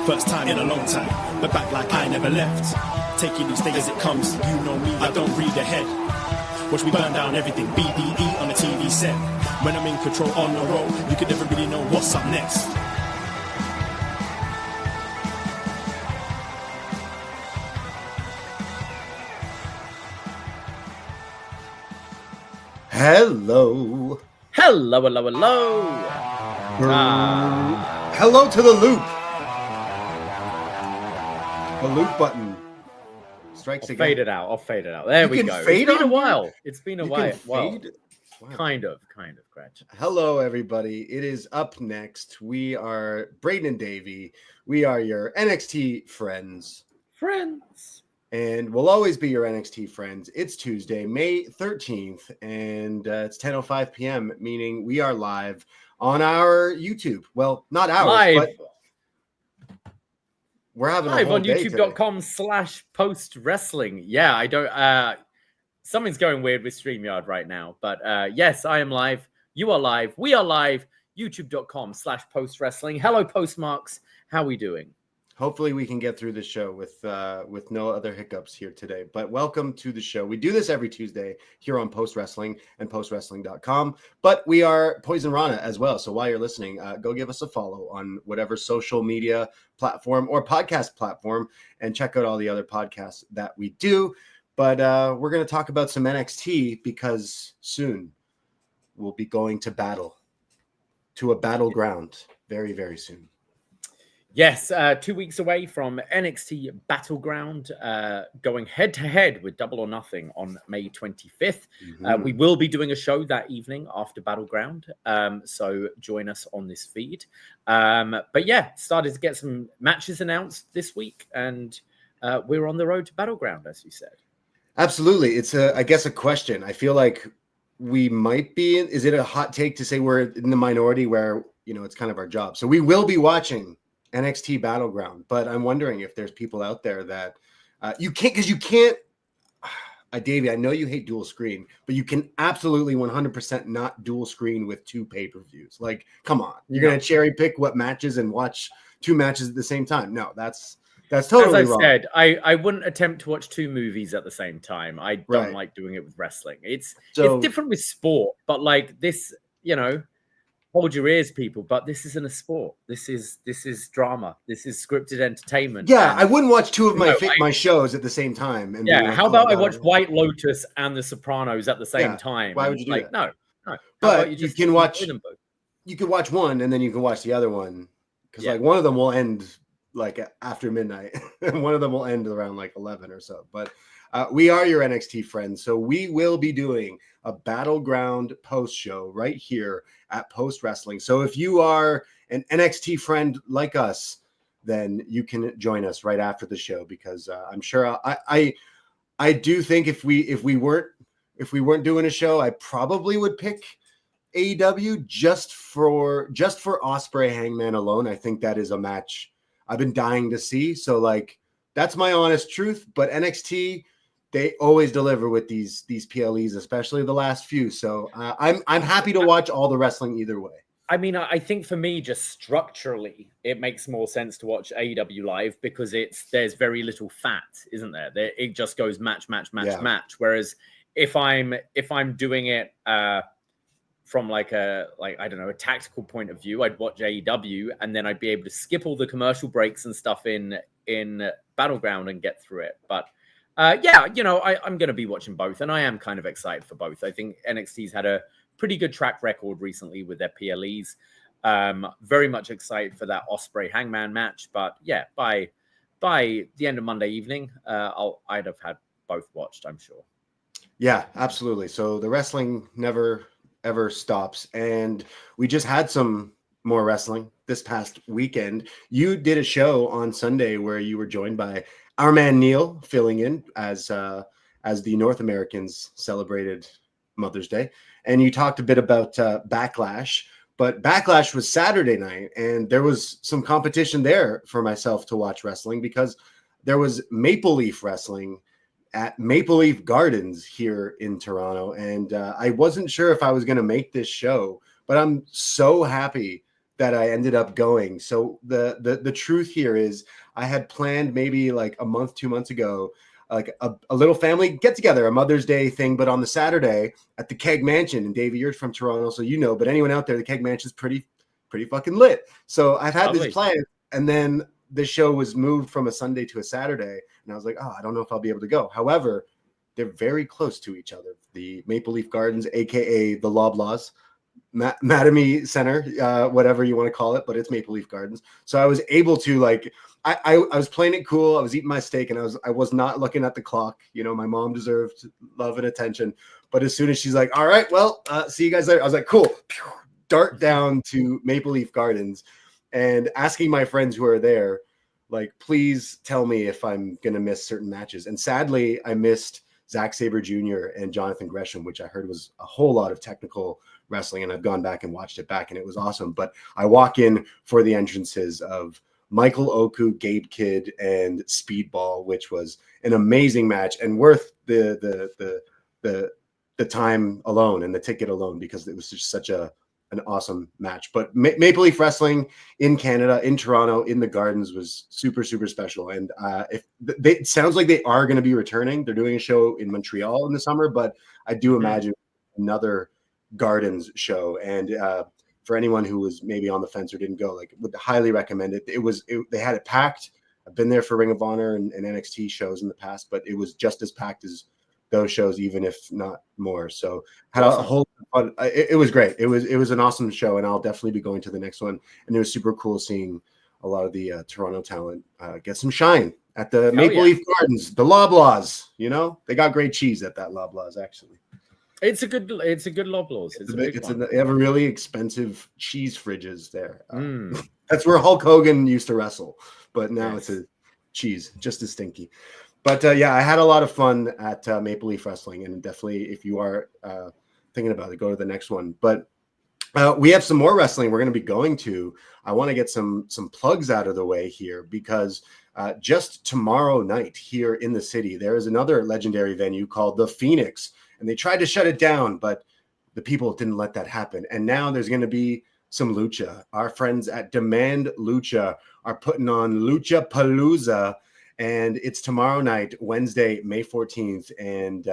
First time in a long time, but back like I never left. Taking each day as it comes, you know me, I don't read ahead. Watch me burn down everything, BDE on the TV set. When I'm in control on the road, you could never really know what's up next. Hello. Hello, hello, hello. Hello to the loop. The loop button strikes again. Fade it out. I'll fade it out. There we go. Fade it's been a while. It's been a while. Wow. Kind of, Gretch. Hello, everybody. It is Up Next. We are Braden and Davie. We are your NXT friends. And we'll always be your NXT friends. It's Tuesday, May 13th, and it's 10:05 p.m., meaning we are live on our YouTube. Well, not ours, live. But we're having live a whole on youtube.com/post wrestling. Yeah, I don't something's going weird with StreamYard right now, but yes, I am live. You are live. We are live. youtube.com/post wrestling. Hello, postmarks. How are we doing? Hopefully we can get through the show with no other hiccups here today. But welcome to the show. We do this every Tuesday here on Post Wrestling and postwrestling.com. But we are Poisonrana as well. So while you're listening, go give us a follow on whatever social media platform or podcast platform and check out all the other podcasts that we do. But we're going to talk about some NXT because soon we'll be going to a battleground very, very soon. Yes, 2 weeks away from NXT Battleground, going head-to-head with Double or Nothing on May 25th. Mm-hmm. We will be doing a show that evening after Battleground, so join us on this feed. But yeah, started to get some matches announced this week, and we're on the road to Battleground, as you said. Absolutely. It's, I guess, a question. I feel like we might be, is it a hot take to say we're in the minority where, it's kind of our job? So we will be watching NXT Battleground, but I'm wondering if there's people out there that you can't, Davey, I know you hate dual screen, but you can absolutely 100% not dual screen with two pay-per-views. Like, come on, you're going to cherry pick what matches and watch two matches at the same time. No, that's totally wrong. As I said, I wouldn't attempt to watch two movies at the same time. I don't like doing it with wrestling. It's different with sport, but like this, hold your ears, people, but this isn't a sport. This is drama. This is scripted entertainment. Yeah, I wouldn't watch two of my shows at the same time. And how about I watch White Lotus and The Sopranos at the same time? Why would you do that? No. But you can watch them both. You can watch one and then you can watch the other one because like one of them will end like after midnight and one of them will end around like 11 or so. But we are your NXT friends, so we will be doing a Battleground post show right here at Post Wrestling. So if you are an NXT friend like us, then you can join us right after the show because I'm sure I do think if we weren't doing a show, I probably would pick AEW just for Ospreay Hangman alone. I think that is a match I've been dying to see. So like that's my honest truth. But NXT, they always deliver with these PLEs, especially the last few. So I'm happy to watch all the wrestling either way. I mean, I think for me, just structurally, it makes more sense to watch AEW live because there's very little fat, isn't there? It just goes match. Whereas if I'm doing it from like a tactical point of view, I'd watch AEW and then I'd be able to skip all the commercial breaks and stuff in Battleground and get through it. But I'm going to be watching both, and I am kind of excited for both. I think NXT's had a pretty good track record recently with their PLEs. Very much excited for that Ospreay Hangman match, but yeah, by the end of Monday evening, I'd have had both watched, I'm sure. Yeah, absolutely. So the wrestling never ever stops, and we just had some more wrestling this past weekend. You did a show on Sunday where you were joined by our man Neil, filling in as the North Americans celebrated Mother's Day, and you talked a bit about Backlash. But Backlash was Saturday night, and there was some competition there for myself to watch wrestling because there was Maple Leaf Wrestling at Maple Leaf Gardens here in Toronto. And I wasn't sure if I was going to make this show, but I'm so happy that I ended up going. So the truth here is I had planned maybe like a month, 2 months ago, like a little family get together, a Mother's Day thing, but on the Saturday at the Keg Mansion. And Davey, you're from Toronto, so you know, but anyone out there, the Keg Mansion is pretty fucking lit. So I've had this plan, and then the show was moved from a Sunday to a Saturday, and I was like, oh, I don't know if I'll be able to go. However, they're very close to each other. The Maple Leaf Gardens, aka the Loblaws, Mattamy Center, whatever you want to call it, but it's Maple Leaf Gardens. So I was able to like. I was playing it cool. I was eating my steak, and I was not looking at the clock. You know, my mom deserved love and attention. But as soon as she's like, "All right, well, see you guys later," I was like, "Cool." Dart down to Maple Leaf Gardens, and asking my friends who are there, like, please tell me if I'm gonna miss certain matches. And sadly, I missed Zack Sabre Jr. and Jonathan Gresham, which I heard was a whole lot of technical wrestling, and I've gone back and watched it back, and it was awesome. But I walk in for the entrances of Michael Oku, Gabe Kidd, and Speedball, which was an amazing match and worth the time alone and the ticket alone, because it was just such an awesome match. But Maple Leaf Wrestling in Canada, in Toronto, in the Gardens was super, super special. And it sounds like they are going to be returning. They're doing a show in Montreal in the summer, but I do imagine another Gardens show. And for anyone who was maybe on the fence or didn't go, like, would highly recommend it. They had it packed. I've been there for Ring of Honor and NXT shows in the past, but it was just as packed as those shows, even if not more. So had a whole fun. It was great. It was an awesome show, and I'll definitely be going to the next one. And it was super cool seeing a lot of the Toronto talent get some shine at the Maple Leaf Gardens, the Loblaws. You know, they got great cheese at that Loblaws, actually. It's a good Loblaws. They have a really expensive cheese fridges there. That's where Hulk Hogan used to wrestle, but now it's a cheese, just as stinky. But yeah, I had a lot of fun at Maple Leaf Wrestling, and definitely, if you are thinking about it, go to the next one. But we have some more wrestling we're going to be going to. I want to get some plugs out of the way here, because just tomorrow night here in the city, there is another legendary venue called the Phoenix. And they tried to shut it down, but the people didn't let that happen. And now there's going to be some lucha. Our friends at Demand Lucha are putting on Lucha Palooza, and it's tomorrow night, Wednesday, May 14th. And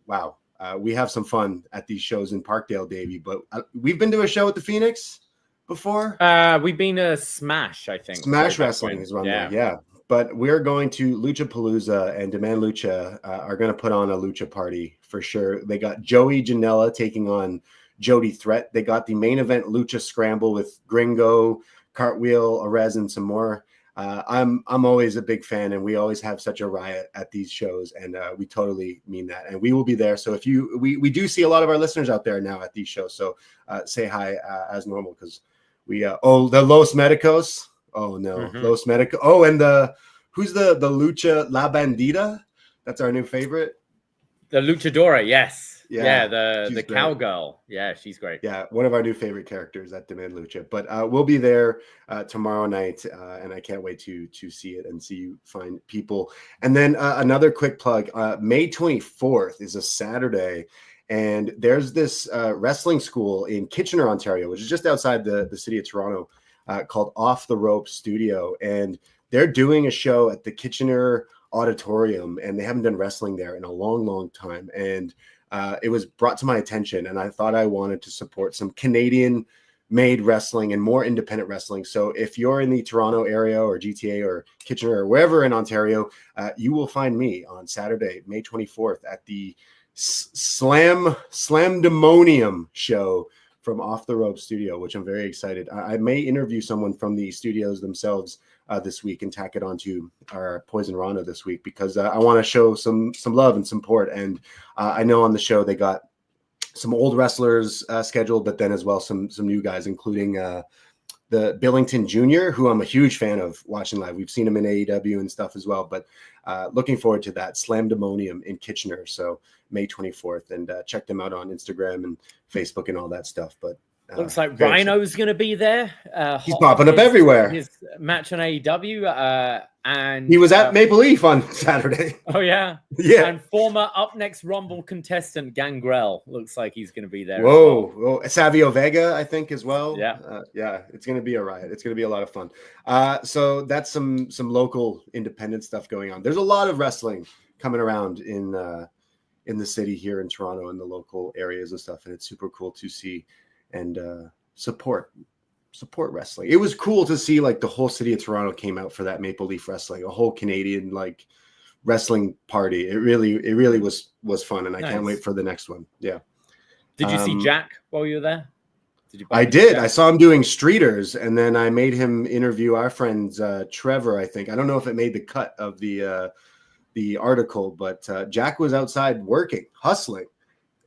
wow, we have some fun at these shows in Parkdale, Davey. But we've been to a show at the Phoenix before. We've been to Smash, I think. Smash Wrestling is run there, yeah. But we're going to Lucha Palooza, and Demand Lucha are going to put on a lucha party for sure. They got Joey Janela taking on Jody Threat. They got the main event Lucha Scramble with Gringo, Cartwheel, Arez, and some more. I'm always a big fan, and we always have such a riot at these shows, and we totally mean that. And we will be there. So if we do see a lot of our listeners out there now at these shows. So say hi as normal, because we the Los Medicos. Oh no, Los Medicos. Oh, and who's the Lucha La Bandita? That's our new favorite. The Luchadora, yes. Yeah, the cowgirl. Yeah, she's great. Yeah, one of our new favorite characters at Demand Lucha. But we'll be there tomorrow night, and I can't wait to see it and see you find people. And then another quick plug, May 24th is a Saturday, and there's this wrestling school in Kitchener, Ontario, which is just outside the city of Toronto, called Off the Rope Studio. And they're doing a show at the Kitchener Auditorium, and they haven't done wrestling there in a long, long time. And it was brought to my attention, and I thought I wanted to support some Canadian-made wrestling and more independent wrestling. So if you're in the Toronto area or GTA or Kitchener or wherever in Ontario, you will find me on Saturday, May 24th at the Slamdemonium show from Off the Rope Studio, which I'm very excited. I may interview someone from the studios themselves this week and tack it onto our Poisonrana this week, because I want to show some love and support. And I know on the show they got some old wrestlers scheduled, but then as well some new guys, including the Billington Jr., who I'm a huge fan of watching live. We've seen him in AEW and stuff as well, but looking forward to that Slamdemonium in Kitchener. So May 24th, and check them out on Instagram and Facebook and all that stuff. But Looks like Rhino's going to be there. He's popping up everywhere. His match on AEW. And he was at Maple Leaf on Saturday. Oh, yeah. Yeah. And former upNXT Rumble contestant Gangrel looks like he's going to be there. Whoa. Whoa. Savio Vega, I think, as well. Yeah. Yeah. It's going to be a riot. It's going to be a lot of fun. So that's some local independent stuff going on. There's a lot of wrestling coming around in the city here in Toronto and the local areas and stuff. And it's super cool to see and support wrestling. It was cool to see like the whole city of Toronto came out for that Maple Leaf Wrestling, a whole Canadian like wrestling party. It really was fun, and I can't wait for the next one. Yeah. Did you see Jack while you were there? I did. Jack? I saw him doing streeters, and then I made him interview our friend Trevor. I think I don't know if it made the cut of the article, but Jack was outside working, hustling,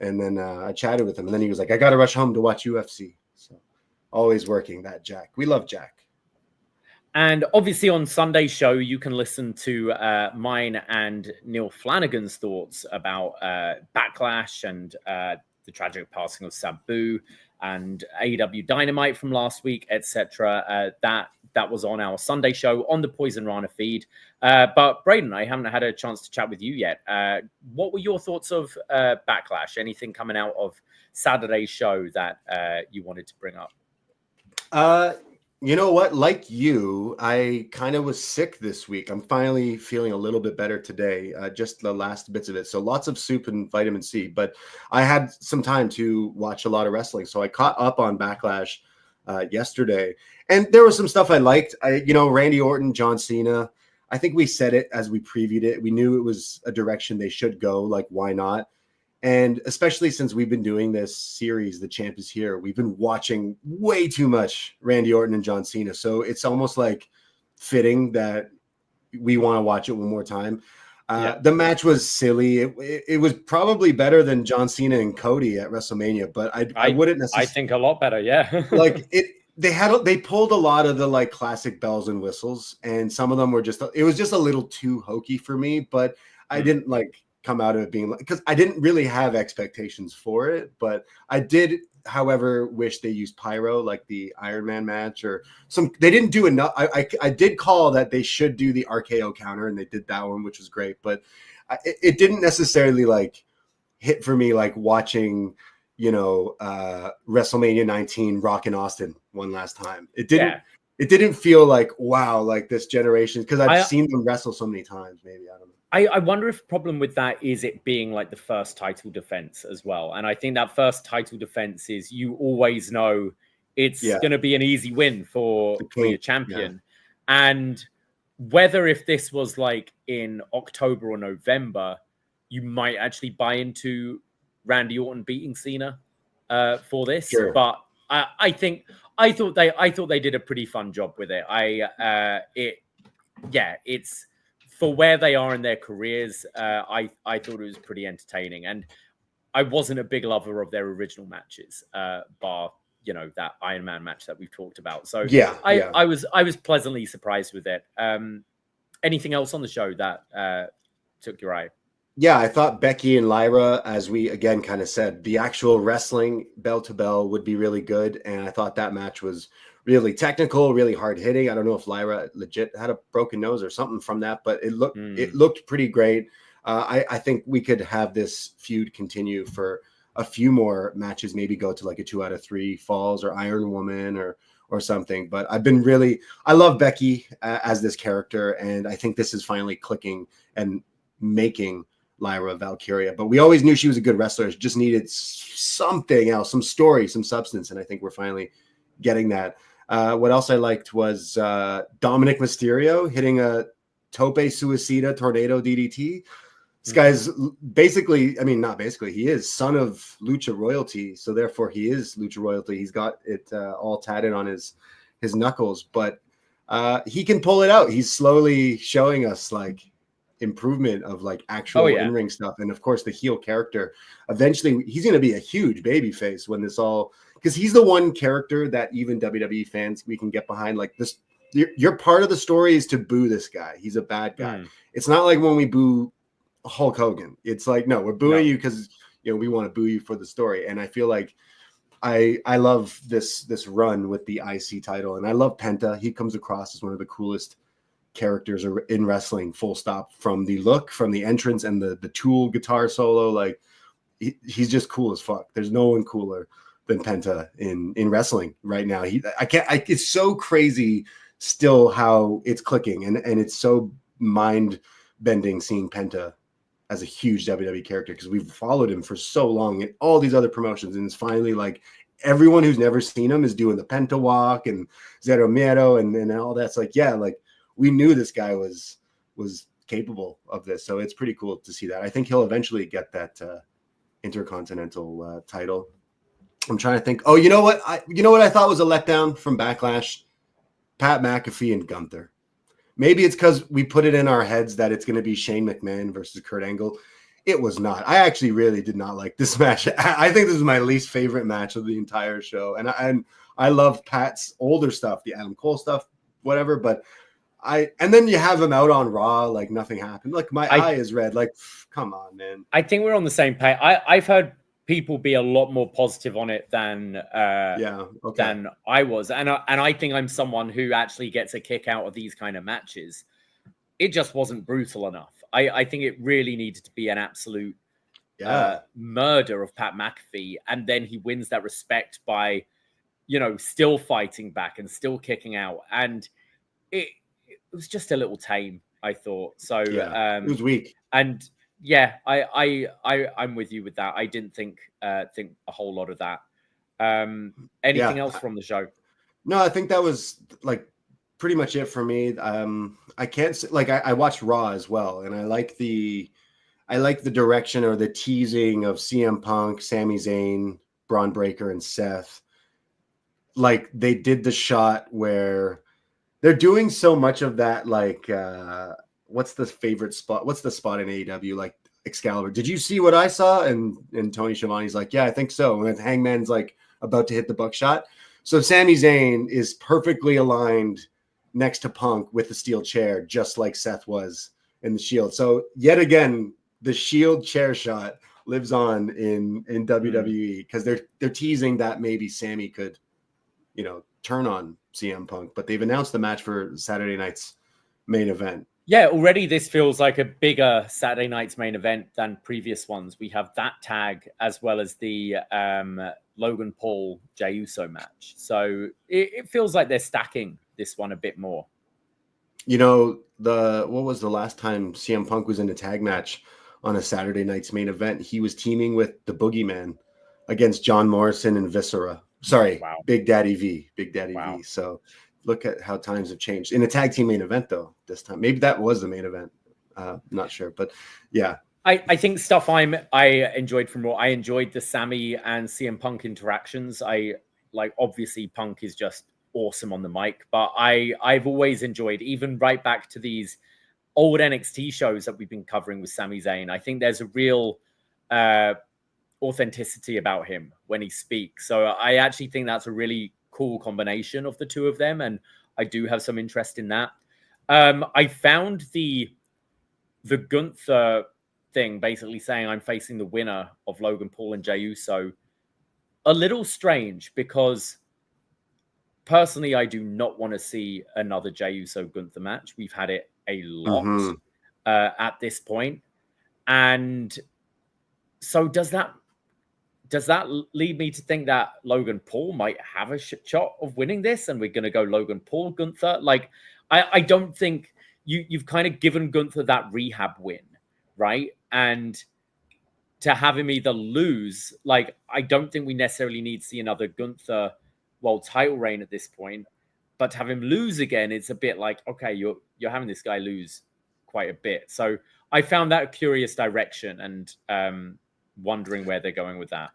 and then I chatted with him, and then he was like, "I got to rush home to watch UFC." So. Always working, that Jack. We love Jack. And obviously on Sunday's show, you can listen to mine and Neil Flanagan's thoughts about Backlash and the tragic passing of Sabu and AEW Dynamite from last week, etc. That was on our Sunday show on the Poison Rana feed. But Braden, I haven't had a chance to chat with you yet. What were your thoughts of Backlash? Anything coming out of Saturday's show that you wanted to bring up? You know what? Like you, I kind of was sick this week. I'm finally feeling a little bit better today, just the last bits of it. So lots of soup and vitamin C, but I had some time to watch a lot of wrestling. So I caught up on Backlash yesterday, and there was some stuff I liked. Randy Orton, John Cena. I think we said it as we previewed it. We knew it was a direction they should go. Like, why not? And especially since we've been doing this series, The Champ is Here, we've been watching way too much Randy Orton and John Cena. So it's almost like fitting that we want to watch it one more time. The match was silly. It was probably better than John Cena and Cody at WrestleMania, but I wouldn't necessarily. I think a lot better, yeah. Like it. They pulled a lot of the like classic bells and whistles, and some of them were it was just a little too hokey for me, but I didn't like come out of it being like, because I didn't really have expectations for it, but I did, however, wish they used pyro like the Iron Man match or they didn't do enough. I did call that they should do the RKO counter, and they did that one, which was great, but it didn't necessarily like hit for me like watching, WrestleMania 19 Rock and Austin one last time. It didn't feel like, wow, like this generation, because I've seen them wrestle so many times. Maybe I don't know. I wonder if the problem with that is it being like the first title defense as well. And I think that first title defense is you always know it's going to be an easy win for your champion. Yeah. And whether if this was like in October or November, you might actually buy into Randy Orton beating Cena for this. Sure. But I thought they did a pretty fun job with it. It's for where they are in their careers. I thought it was pretty entertaining, and I wasn't a big lover of their original matches, bar that Iron Man match that we've talked about. So I was pleasantly surprised with it. Anything else on the show that took your eye? Yeah, I thought Becky and Lyra, as we again kind of said, the actual wrestling bell to bell would be really good, and I thought that match was really technical, really hard hitting. I don't know if Lyra legit had a broken nose or something from that, but it looked pretty great. I think we could have this feud continue for a few more matches, maybe go to like a 2 out of 3 falls or Iron Woman or something. But I love Becky as this character, and I think this is finally clicking and making Lyra Valkyria. But we always knew she was a good wrestler. She just needed something else, some story, some substance, and I think we're finally getting that. What else I liked was Dominic Mysterio hitting a tope suicida tornado DDT. This guy's he is son of Lucha royalty, so therefore he is Lucha royalty. He's got it all tatted on his knuckles, but he can pull it out. He's slowly showing us like improvement of like actual in-ring stuff, and of course the heel character. Eventually, he's going to be a huge baby face when this all. Because he's the one character that even WWE fans we can get behind. Like this, your part of the story is to boo this guy. He's a bad guy. It's not like when we boo Hulk Hogan. It's like, no, we're booing you because we want to boo you for the story. And I feel like I love this run with the IC title, and I love Penta. He comes across as one of the coolest characters in wrestling, full stop, from the look, from the entrance, and the Tool guitar solo. Like he's just cool as fuck. There's no one cooler than Penta in wrestling right now. It's so crazy still how it's clicking, and it's so mind bending seeing Penta as a huge WWE character, because we've followed him for so long in all these other promotions, and it's finally like everyone who's never seen him is doing the Penta walk and Zero Miedo and all that's like, yeah, like we knew this guy was capable of this. So it's pretty cool to see that. I think he'll eventually get that Intercontinental title. I'm trying to think. Oh, you know what I thought was a letdown from Backlash? Pat McAfee and Gunther. Maybe it's because we put it in our heads that it's going to be Shane McMahon versus Kurt Angle. It was not. I actually really did not like this match. I think this is my least favorite match of the entire show. And I love Pat's older stuff, the Adam Cole stuff, whatever. But and then you have him out on Raw, like nothing happened. Like my eye is red. Like, come on, man. I think we're on the same page. I've heard people be a lot more positive on it than than I was, and I think I'm someone who actually gets a kick out of these kind of matches. It just wasn't brutal enough. I think it really needed to be an absolute murder of Pat McAfee, and then he wins that respect by, still fighting back and still kicking out, and it was just a little tame, I thought. So it was weak. And yeah, I'm with you with that. I didn't think a whole lot of that. Anything else from the show? No, I think that was like pretty much it for me. I can't say, like I watched Raw as well, and I like the direction or the teasing of CM Punk, Sami Zayn, Braun Breaker, and Seth. Like they did the shot where they're doing so much of that, like what's the favorite spot? What's the spot in AEW? Like Excalibur. Did you see what I saw? And Tony Schiavone's like, yeah, I think so. And Hangman's like about to hit the buckshot. So Sami Zayn is perfectly aligned next to Punk with the steel chair, just like Seth was in the Shield. So yet again, the Shield chair shot lives on in WWE, because they're teasing that maybe Sami could, turn on CM Punk. But they've announced the match for Saturday night's main event. Yeah, already this feels like a bigger Saturday night's main event than previous ones. We have that tag as well as the Logan Paul Jey Uso match. So it feels like they're stacking this one a bit more. What was the last time CM Punk was in a tag match on a Saturday night's main event? He was teaming with the Boogeyman against John Morrison and Viscera. Sorry, wow. Big Daddy V. V. So look at how times have changed. In a tag team main event, though, this time. Maybe that was the main event. Not sure. But yeah. I think stuff I enjoyed from Raw. I enjoyed the Sami and CM Punk interactions. Obviously Punk is just awesome on the mic, but I've always enjoyed, even right back to these old NXT shows that we've been covering with Sami Zayn. I think there's a real authenticity about him when he speaks. So I actually think that's a really cool combination of the two of them, and I do have some interest in that. I found the Gunther thing, basically saying I'm facing the winner of Logan Paul and Jey Uso, a little strange, because personally I do not want to see another Jey Uso Gunther match. We've had it a lot at this point, and so does that lead me to think that Logan Paul might have a shot of winning this, and we're going to go Logan Paul Gunther? Like, I don't think you've kind of given Gunther that rehab win, right? And to have him either lose, like, I don't think we necessarily need to see another Gunther world title reign at this point. But to have him lose again, it's a bit like, okay, you're having this guy lose quite a bit. So I found that a curious direction, and wondering where they're going with that.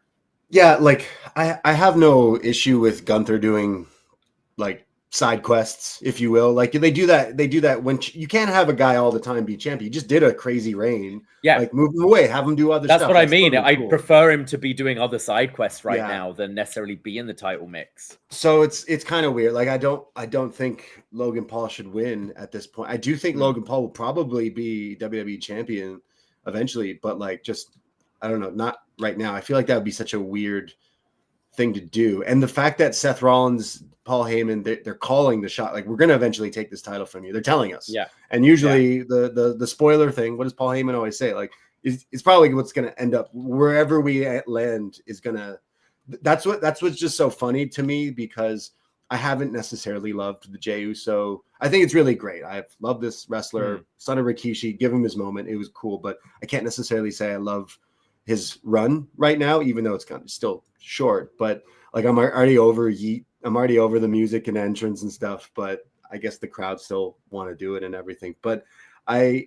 Yeah, like I have no issue with Gunther doing like side quests, if you will. Like they do that when you can't have a guy all the time be champion. You just did a crazy reign. Yeah, like move him away, have him do other stuff. That's what I mean. Totally cool. I prefer him to be doing other side quests now than necessarily be in the title mix. So it's kind of weird. Like I don't think Logan Paul should win at this point. I do think Logan Paul will probably be WWE champion eventually, but like just I don't know, not right now. I feel like that would be such a weird thing to do. And the fact that Seth Rollins, Paul Heyman, they're calling the shot, like, we're going to eventually take this title from you. They're telling us. Yeah. And usually the spoiler thing, what does Paul Heyman always say? Like, it's probably what's going to end up wherever we land is going to, that's what's just so funny to me, because I haven't necessarily loved the Jey Uso. I think it's really great. I've loved this wrestler, son of Rikishi, give him his moment. It was cool, but I can't necessarily say I love his run right now, even though it's kind of still short. But like, I'm already over Yeet. I'm already over the music and entrance and stuff, but I guess the crowd still want to do it and everything. But I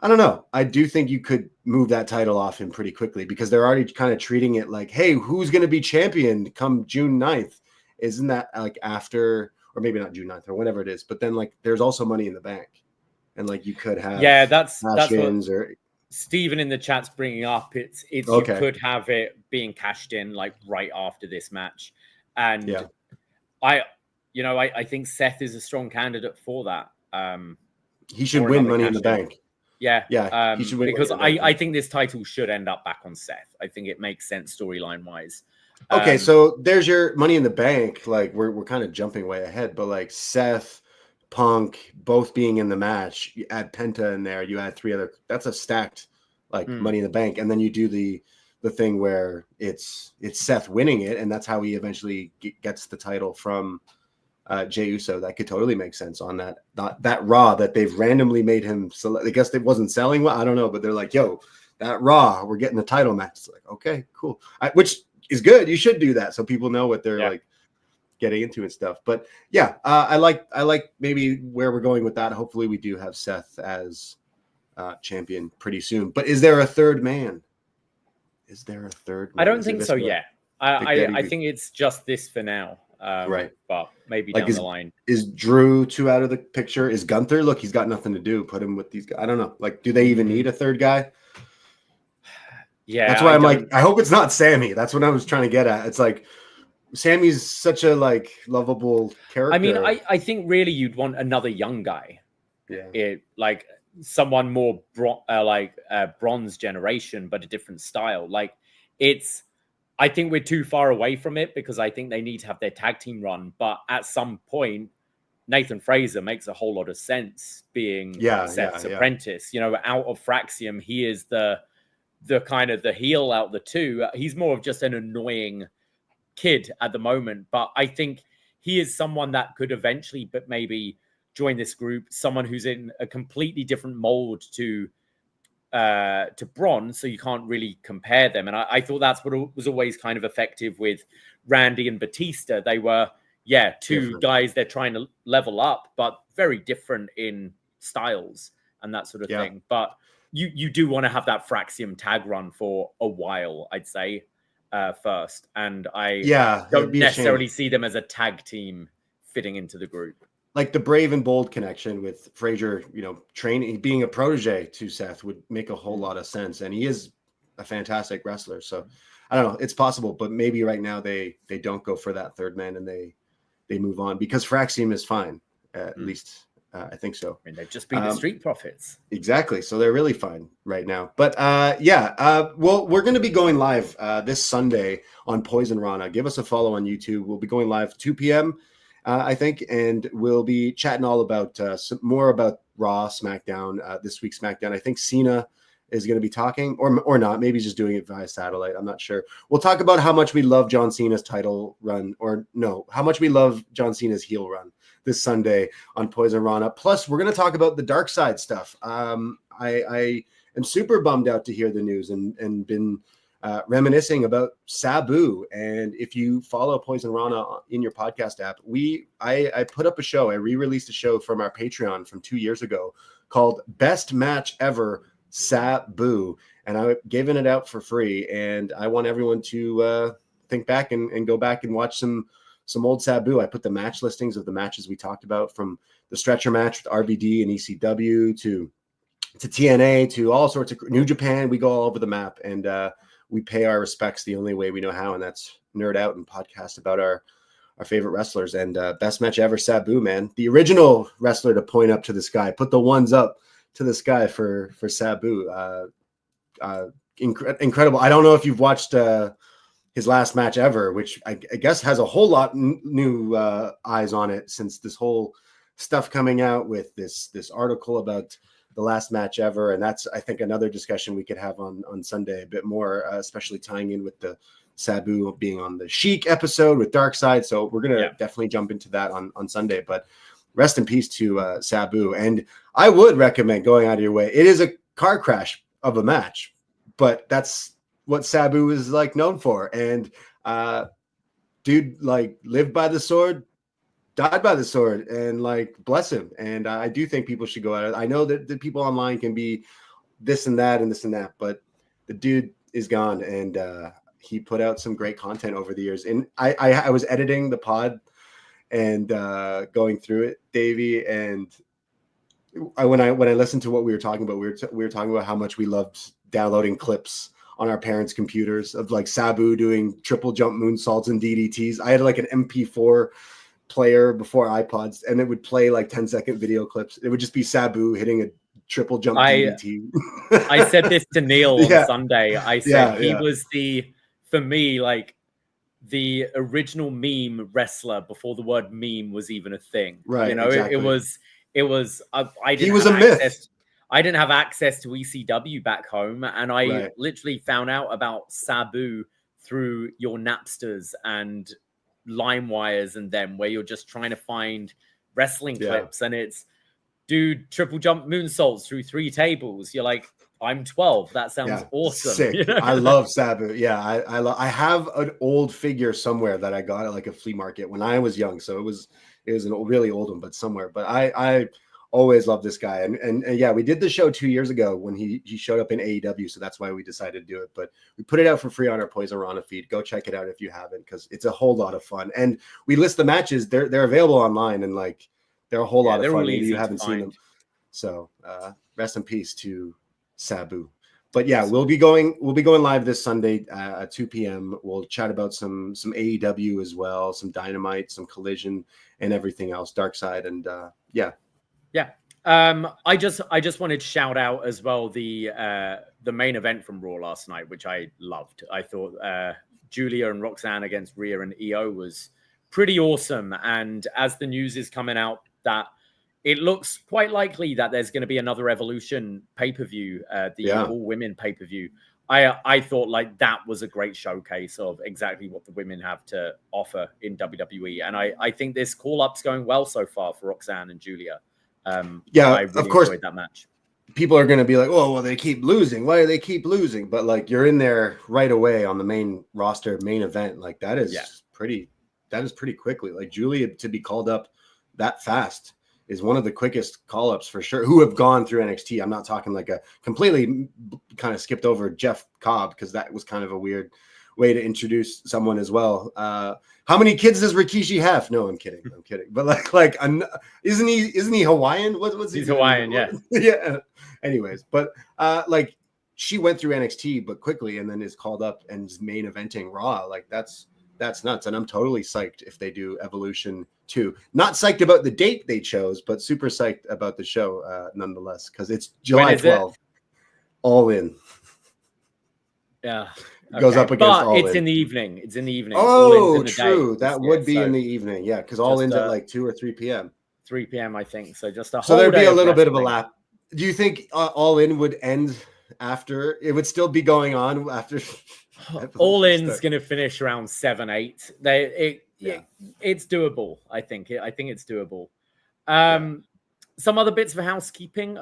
don't know. I do think you could move that title off him pretty quickly, because they're already kind of treating it like, hey, who's going to be champion come June 9th? Isn't that like after, or maybe not June 9th or whatever it is, but then like there's also Money in the Bank, and like you could have that's what or Stephen in the chat's bringing up. It's okay. You could have it being cashed in like right after this match, and I think Seth is a strong candidate for that. He should win Money in the Bank. Yeah, he should win, because I think this title should end up back on Seth. I think it makes sense storyline wise. Okay, so there's your Money in the Bank. Like, we're kind of jumping way ahead, but like Seth, Punk, both being in the match. You add Penta in there. You add 3 other. That's a stacked like Money in the Bank, and then you do the thing where it's Seth winning it, and that's how he eventually gets the title from Jey Uso. That could totally make sense on that Raw that they've randomly made him select. I guess it wasn't selling well. I don't know, but they're like, yo, that Raw, we're getting the title match. It's like, okay, cool. Which is good. You should do that so people know what they're like getting into and stuff. But yeah, I like maybe where we're going with that. Hopefully we do have Seth as champion pretty soon. But is there a third man? Is there a third man? I don't think so yet. I think it's just this for now. Right. But maybe down the line. Is Drew too out of the picture? Is Gunther? Look, he's got nothing to do. Put him with these guys. I don't know. Like, do they even need a third guy? Yeah, that's why I'm like, I hope it's not Sammy. That's what I was trying to get at. It's like Sammy's such a like lovable character. I mean, I think really you'd want another young guy. Yeah, like someone more bronze generation, but a different style. Like I think we're too far away from it, because I think they need to have their tag team run. But at some point, Nathan Fraser makes a whole lot of sense being Seth's apprentice. You know, out of Fraxium, he is the kind of the heel out the two. He's more of just an annoying kid at the moment, but I think he is someone that could eventually, but maybe join this group. Someone who's in a completely different mold to Braun, so you can't really compare them. And I thought that's what was always kind of effective with Randy and Batista. They were two guys they're trying to level up, but very different in styles and that sort of thing. But you do want to have that Fraxium tag run for a while, I'd say, first. And I don't necessarily see them as a tag team fitting into the group. Like the Brave and Bold connection with Fraser, you know, training, being a protege to Seth would make a whole lot of sense. And he is a fantastic wrestler. So I don't know, it's possible, but maybe right now they don't go for that third man and they move on, because Fraxium is fine, at least. I think so. And they've just been the Street Profits. Exactly. So they're really fine right now. But well, we're going to be going live this Sunday on Poisonrana. Give us a follow on YouTube. We'll be going live 2 p.m., I think, and we'll be chatting all about more about Raw, SmackDown, this week's SmackDown. I think Siino is going to be talking, or not. Maybe he's just doing it via satellite. I'm not sure. We'll talk about how much we love John Cena's title run, or no, how much we love John Cena's heel run this Sunday on Poisonrana. Plus, we're going to talk about the dark side stuff. I am super bummed out to hear the news and been reminiscing about Sabu. And if you follow Poisonrana in your podcast app, I put up a show. I re-released a show from our Patreon from 2 years ago called Best Match Ever Sabu, and I've given it out for free. And I want everyone to think back and go back and watch some old Sabu. I put the match listings of the matches we talked about, from the stretcher match with RVD and ECW to TNA to all sorts of New Japan. We go all over the map, and we pay our respects the only way we know how, and that's nerd out and podcast about our favorite wrestlers. And best match ever, Sabu, man. The original wrestler to point up to the sky. Put the ones up to the sky for Sabu. Incredible. I don't know if you've watched his last match ever, which I guess has a whole lot new eyes on it since this whole stuff coming out with this article about the last match ever. And that's, I think, another discussion we could have on Sunday a bit more, especially tying in with the Sabu being on the Sheik episode with Darkseid. So we're going to definitely jump into that on Sunday, but rest in peace to Sabu. And I would recommend going out of your way. It is a car crash of a match, but that's what Sabu is like known for. And dude, like, lived by the sword, died by the sword, and like, bless him. And I do think people should go at it. I know that the people online can be this and that and this and that, but the dude is gone, and he put out some great content over the years. And I was editing the pod and going through it, Davey, and when I listened to what we were talking about, we were talking about how much we loved downloading clips on our parents' computers of like Sabu doing triple jump moonsaults and DDTs. I had like an MP4 player before iPods, and it would play like 10-second video clips. It would just be Sabu hitting a triple jump DDT. I said this to Neil on Sunday. I said he was for me, like, the original meme wrestler before the word meme was even a thing. Right. You know, exactly. it was he was a myth. I didn't have access to ECW back home, and I literally found out about Sabu through your Napsters and LimeWires and them, where you're just trying to find wrestling clips, and it's, dude, triple jump moonsaults through 3 tables. You're like, I'm 12. That sounds awesome. Sick. You know? I love Sabu. Yeah, I have an old figure somewhere that I got at like a flea market when I was young. So it was a really old one, but somewhere. But I always loved this guy. And yeah, we did the show 2 years ago when he showed up in AEW. So that's why we decided to do it. But we put it out for free on our Poisonrana feed. Go check it out if you haven't, because it's a whole lot of fun. And we list the matches. They're available online, and like, they're a whole lot of fun. Really, you haven't seen them. So rest in peace to Sabu. But yeah, we'll be going live this Sunday at 2 p.m. We'll chat about some AEW as well, some Dynamite, some Collision, and everything else, Darkseid, and yeah. I just wanted to shout out as well the main event from Raw last night, which I loved. I thought Julia and Roxanne against Rhea and Io was pretty awesome. And as the news is coming out that it looks quite likely that there's going to be another Evolution pay-per-view, all-women pay-per-view. I thought like that was a great showcase of exactly what the women have to offer in WWE. And I think this call-up's going well so far for Roxanne and Julia. I really of course, enjoyed that match. People are going to be like, oh, well, they keep losing. Why do they keep losing? But like, you're in there right away on the main roster, main event. Like, that is pretty quickly. Like, Julia to be called up that fast is one of the quickest call-ups for sure, who have gone through NXT. I'm not talking like a completely kind of skipped over Jeff Cobb, because that was kind of a weird way to introduce someone as well. How many kids does Rikishi have? No, I'm kidding. But like, isn't he Hawaiian? What's he? He's Hawaiian, yeah. Yeah. Anyways, but like, she went through NXT but quickly, and then is called up and is main eventing Raw. Like, that's nuts. And I'm totally psyched if they do Evolution 2. Not psyched about the date they chose, but super psyched about the show nonetheless, because it's July 12th. All In. Yeah. Okay. Goes up against All it's In. In the evening. It's in the evening. Oh, true. That would be in the evening. Yeah, because All In's at like 2 or 3 p.m. 3 p.m. I think. So just a whole So there'd be a little bit of a wrestling. lap. Do you think All In would end after? It would still be going on after. All In's going to finish around 7-8. It's doable. I think it's doable. Some other bits of housekeeping.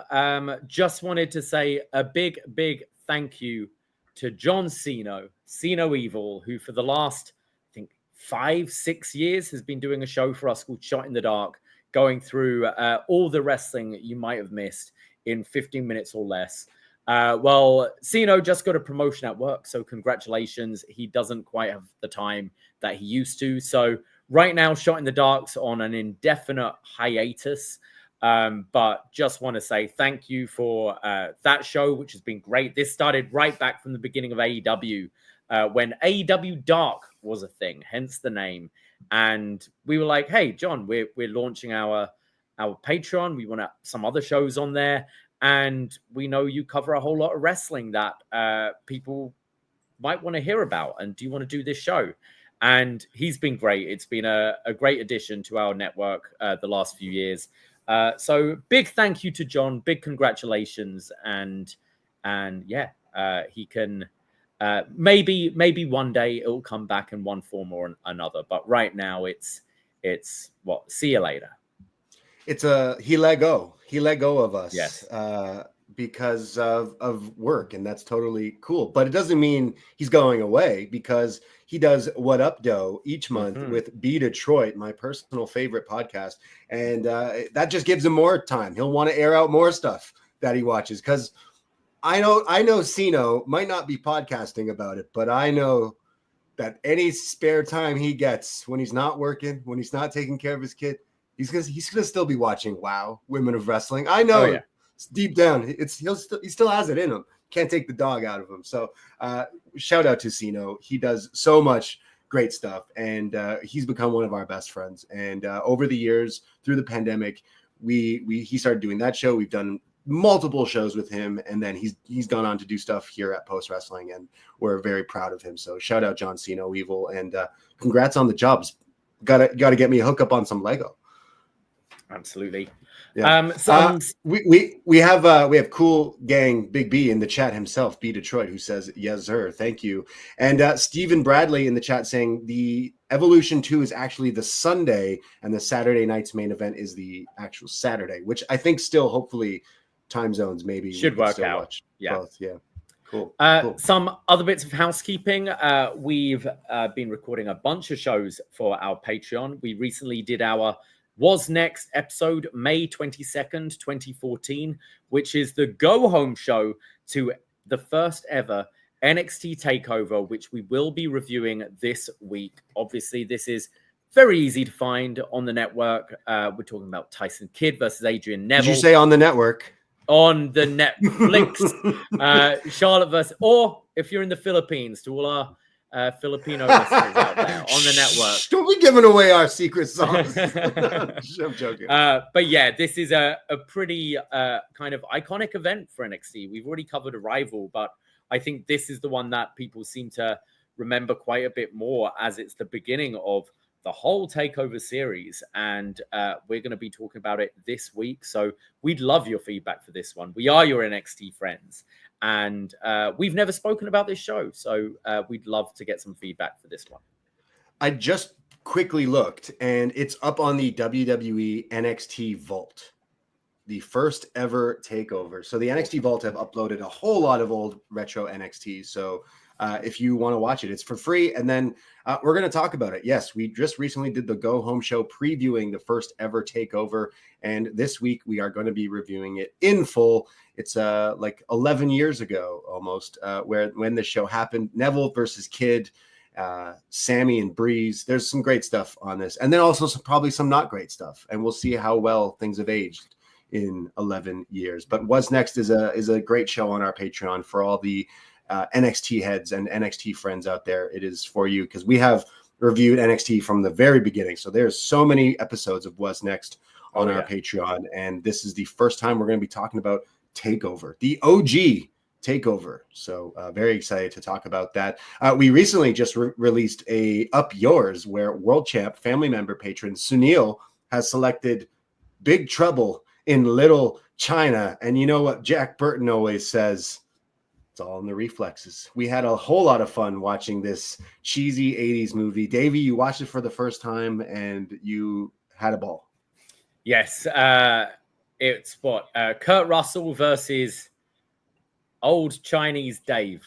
Just wanted to say a big thank you to John Siino Evil, who for the last, I think, 5-6 years has been doing a show for us called Shot in the Dark, going through all the wrestling that you might have missed in 15 minutes or less. Well, Siino just got a promotion at work, so congratulations. He doesn't quite have the time that he used to. So right now, Shot in the Dark's on an indefinite hiatus. But just want to say thank you for that show, which has been great. This started right back from the beginning of AEW, when AEW Dark was a thing, hence the name. And we were like, hey, John, we're launching our Patreon. We want some other shows on there. And we know you cover a whole lot of wrestling that people might want to hear about, and do you want to do this show? And he's been great. It's been a great addition to our network the last few years. So big thank you to John. Big congratulations. And yeah, he can maybe one day it will come back in one form or another. But right now it's what? See you later. It's he let go of us. Yes. Because of work, and that's totally cool. But it doesn't mean he's going away, because he does What Up Doe each month with B Detroit, my personal favorite podcast, and that just gives him more time. He'll want to air out more stuff that he watches, because I know Siino might not be podcasting about it, but I know that any spare time he gets when he's not working, when he's not taking care of his kid, he's gonna still be watching WoW, Women of Wrestling. I know. Oh, yeah. Deep down, he still has it in him. Can't take the dog out of him. So shout out to Siino. He does so much great stuff, and he's become one of our best friends. And over the years, through the pandemic, he started doing that show. We've done multiple shows with him, and then he's gone on to do stuff here at Post Wrestling, and we're very proud of him. So shout out John Siino Evil, and congrats on the jobs. Gotta get me a hookup on some Lego. Absolutely. Yeah. We have Cool Gang Big B in the chat himself, B Detroit, who says yes sir, thank you. And Stephen Bradley in the chat saying the Evolution 2 is actually the Sunday, and the Saturday night's main event is the actual Saturday, which I think still hopefully time zones maybe should work out. Yeah. Both. Yeah. Cool. Some other bits of housekeeping. We've been recording a bunch of shows for our Patreon. We recently did our wasNXT episode May 22nd, 2014, which is the go-home show to the first ever NXT TakeOver, which we will be reviewing this week. Obviously, this is very easy to find on the network. We're talking about Tyson Kidd versus Adrian Neville. Did you say on the network? On the Netflix. Charlotte versus, or if you're in the Philippines, to all our Filipino listeners out there on the network. Don't be giving away our secret sauce. I'm joking. But yeah, this is a pretty kind of iconic event for NXT. We've already covered Arrival, but I think this is the one that people seem to remember quite a bit more, as it's the beginning of the whole TakeOver series. And we're going to be talking about it this week. So we'd love your feedback for this one. We are your NXT friends. And we've never spoken about this show, so we'd love to get some feedback for this one. I just quickly looked, and it's up on the WWE NXT Vault, the first ever takeover. So the NXT Vault have uploaded a whole lot of old retro NXT. So if you want to watch it, it's for free. And then we're going to talk about it. Yes, we just recently did the Go Home show previewing the first ever takeover. And this week we are going to be reviewing it in full. It's like 11 years ago almost, when the show happened. Neville versus Kidd, Sammy and Breeze. There's some great stuff on this, and then also probably some not great stuff. And we'll see how well things have aged in 11 years. But wasNXT is a great show on our Patreon for all the NXT heads and NXT friends out there. It is for you, because we have reviewed NXT from the very beginning. So there's so many episodes of wasNXT on our Patreon, and this is the first time we're going to be talking about TakeOver, the OG TakeOver. So very excited to talk about that. We recently just released a Up Yours, where World Champ family member patron Sunil has selected Big Trouble in Little China. And you know what Jack Burton always says? It's all in the reflexes. We had a whole lot of fun watching this cheesy 80s movie. Davie, you watched it for the first time and you had a ball. Yes. It's what? Kurt Russell versus old Chinese Dave.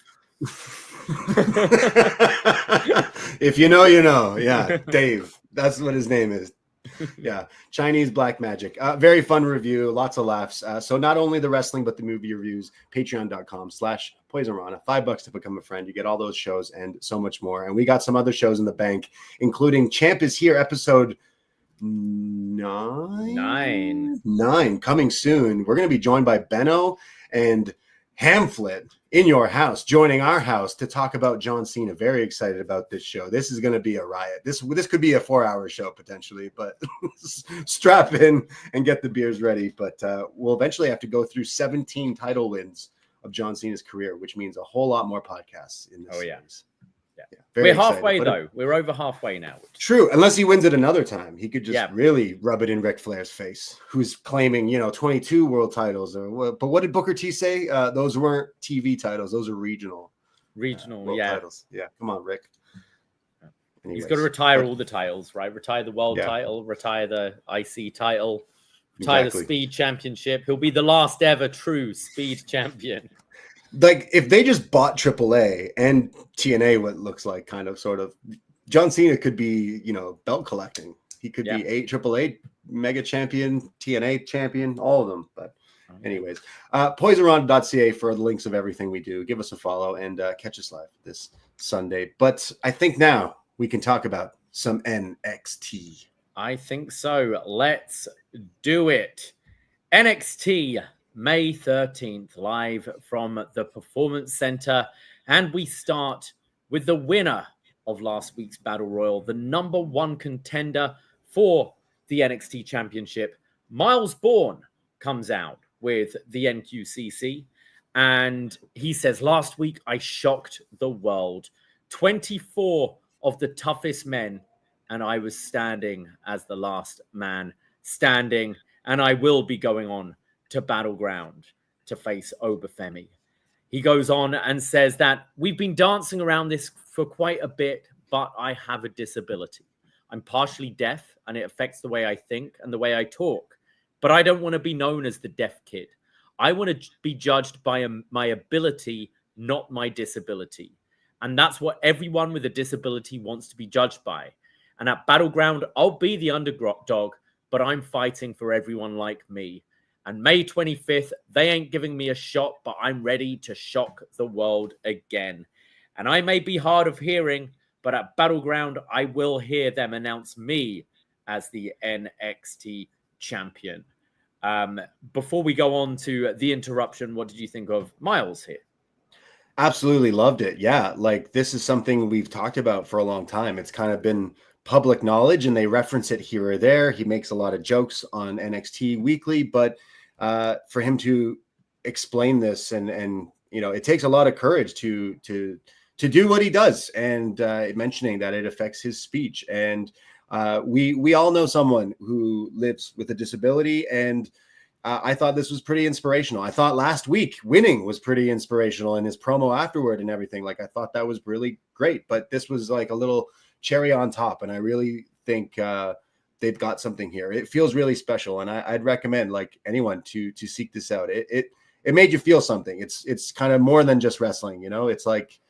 If you know, you know. Yeah, Dave. That's what his name is. Yeah, Chinese Black Magic. Very fun review, lots of laughs. So not only the wrestling, but the movie reviews. Patreon.com/Poisonrana. $5 to become a friend. You get all those shows and so much more. And we got some other shows in the bank, including Champ is Here, episode 9 coming soon. We're going to be joined by Benno and Hamflet in your house, joining our house to talk about John Cena. Very excited about this show. This is going to be a riot. This could be a 4-hour show potentially, but strap in and get the beers ready. But we'll eventually have to go through 17 title wins of John Cena's career, which means a whole lot more podcasts in this series. Yeah. We're halfway though. We're over halfway now. True. Unless he wins it another time, he could just really rub it in Ric Flair's face, who's claiming, 22 world titles. But what did Booker T say? Those weren't TV titles. Those are regional titles. Yeah. Come on, Rick. Anyways, he's got to retire all the titles, right? Retire the world title, retire the IC title, retire the Speed Championship. He'll be the last ever true Speed champion. Like, if they just bought AAA and TNA, what looks like kind of sort of, John Cena could be, belt collecting. He could be AAA mega champion, TNA champion, all of them. But anyways, Poisonrana.ca for the links of everything we do. Give us a follow and catch us live this Sunday. But I think now we can talk about some NXT. I think so. Let's do it. NXT May 13th, live from the Performance Center. And we start with the winner of last week's Battle Royal, the number one contender for the NXT Championship. Myles Borne comes out with the NQCC. And he says, last week I shocked the world. 24 of the toughest men, and I was standing as the last man standing. And I will be going on to Battleground to face Femi. He goes on and says that we've been dancing around this for quite a bit, but I have a disability. I'm partially deaf and it affects the way I think and the way I talk, but I don't want to be known as the deaf kid. I want to be judged by my ability, not my disability. And that's what everyone with a disability wants to be judged by. And at Battleground, I'll be the underdog, but I'm fighting for everyone like me. And May 25th, they ain't giving me a shot, but I'm ready to shock the world again. And I may be hard of hearing, but at Battleground, I will hear them announce me as the NXT champion. Before we go on to the interruption, what did you think of Myles here? Absolutely loved it. Yeah, like this is something we've talked about for a long time. It's kind of been public knowledge and they reference it here or there. He makes a lot of jokes on NXT Weekly, but for him to explain this and it takes a lot of courage to do what he does, and mentioning that it affects his speech. And we all know someone who lives with a disability, and I thought this was pretty inspirational. I thought last week winning was pretty inspirational in his promo afterward and everything. Like, I thought that was really great, but this was like a little cherry on top. And I really think they've got something here. It feels really special. And I'd recommend like anyone to seek this out. It made you feel something. It's kind of more than just wrestling, it's like,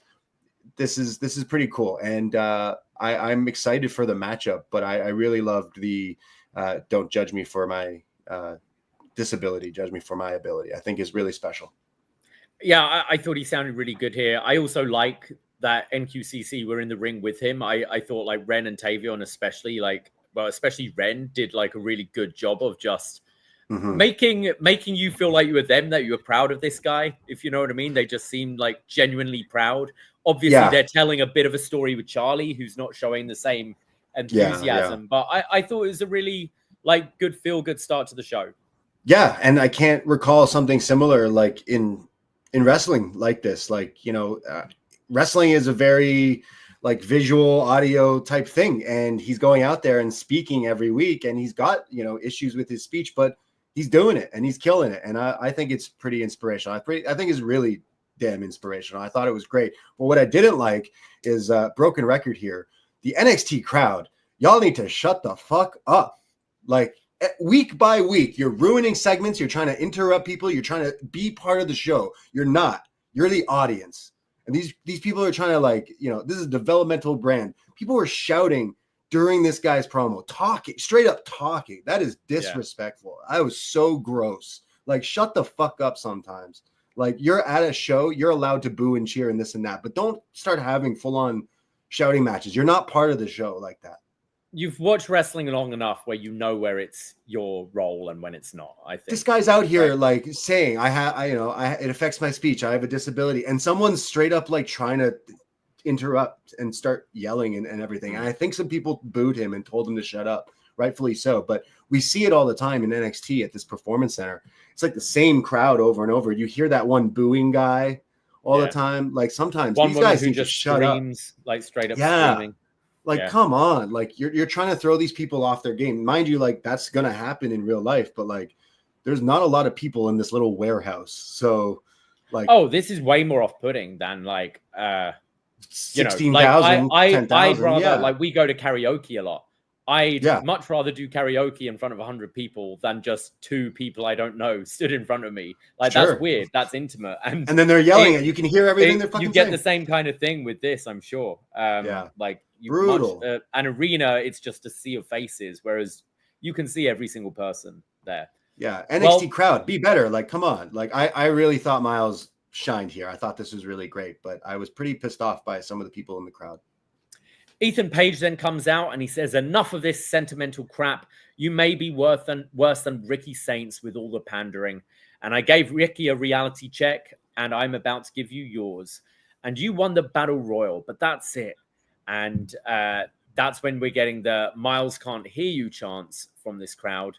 this is pretty cool. And I'm excited for the matchup, but I really loved the don't judge me for my disability, judge me for my ability. I think is really special. Yeah, I thought he sounded really good here. I also like that NQCC were in the ring with him. I thought like Ren and Tavion especially Ren did like a really good job of just making you feel like you were them, that you were proud of this guy, if you know what I mean. They just seemed like genuinely proud. Obviously, they're telling a bit of a story with Charlie, who's not showing the same enthusiasm. But I thought it was a really like good feel-good start to the show. Yeah, and I can't recall something similar like in wrestling like this. Like, wrestling is a very like visual audio type thing, and he's going out there and speaking every week, and he's got issues with his speech, but he's doing it and he's killing it. And I think it's pretty inspirational. I think it's really damn inspirational. I thought it was great. But what I didn't like is broken record here. The NXT crowd, y'all need to shut the fuck up. Like, week by week, you're ruining segments. You're trying to interrupt people. You're trying to be part of the show. You're not. You're the audience. And these people are trying to this is a developmental brand. People were shouting during this guy's promo, straight up talking. That is disrespectful. I was so gross. Like, shut the fuck up sometimes. Like, you're at a show, you're allowed to boo and cheer and this and that, but don't start having full-on shouting matches. You're not part of the show like that. You've watched wrestling long enough where you know where it's your role and when it's not. I think this guy's out here like saying, it affects my speech. I have a disability, and someone's straight up like trying to interrupt and start yelling and everything. And I think some people booed him and told him to shut up rightfully so. But we see it all the time in NXT at this performance center. It's like the same crowd over and over. You hear that one booing guy all the time. Like sometimes one these guys who just screams, like straight up screaming. Like, come on, like you're trying to throw these people off their game. Mind you, like that's gonna happen in real life, but like there's not a lot of people in this little warehouse. So like, oh, this is way more off-putting than like 16,000, 10,000. I'd rather like we go to karaoke a lot. I'd much rather do karaoke in front of 100 people than just 2 people I don't know stood in front of me. Like that's weird. That's intimate, and then they're yelling and you can hear everything they're fucking You get saying. the same kind of thing with this, I'm sure. Like brutal. An arena, it's just a sea of faces, whereas you can see every single person there. Yeah, NXT crowd, be better. Like, come on. Like, I really thought Myles shined here. I thought this was really great, but I was pretty pissed off by some of the people in the crowd. Ethan Page then comes out and he says, enough of this sentimental crap. You may be worse than Ricky Saints with all the pandering. And I gave Ricky a reality check, and I'm about to give you yours. And you won the Battle Royal, but that's it. And that's when we're getting the Myles can't hear you chants from this crowd.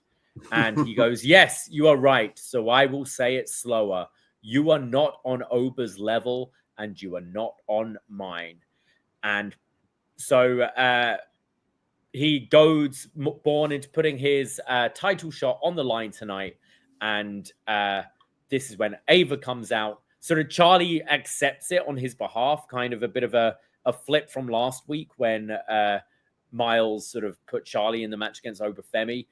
And he goes, yes, you are right. So I will say it slower. You are not on Ober's level, and you are not on mine. And so he goads Borne into putting his title shot on the line tonight. And this is when Ava comes out. Sort of Charlie accepts it on his behalf, kind of a bit of a flip from last week when Myles sort of put Charlie in the match against Oba Femi.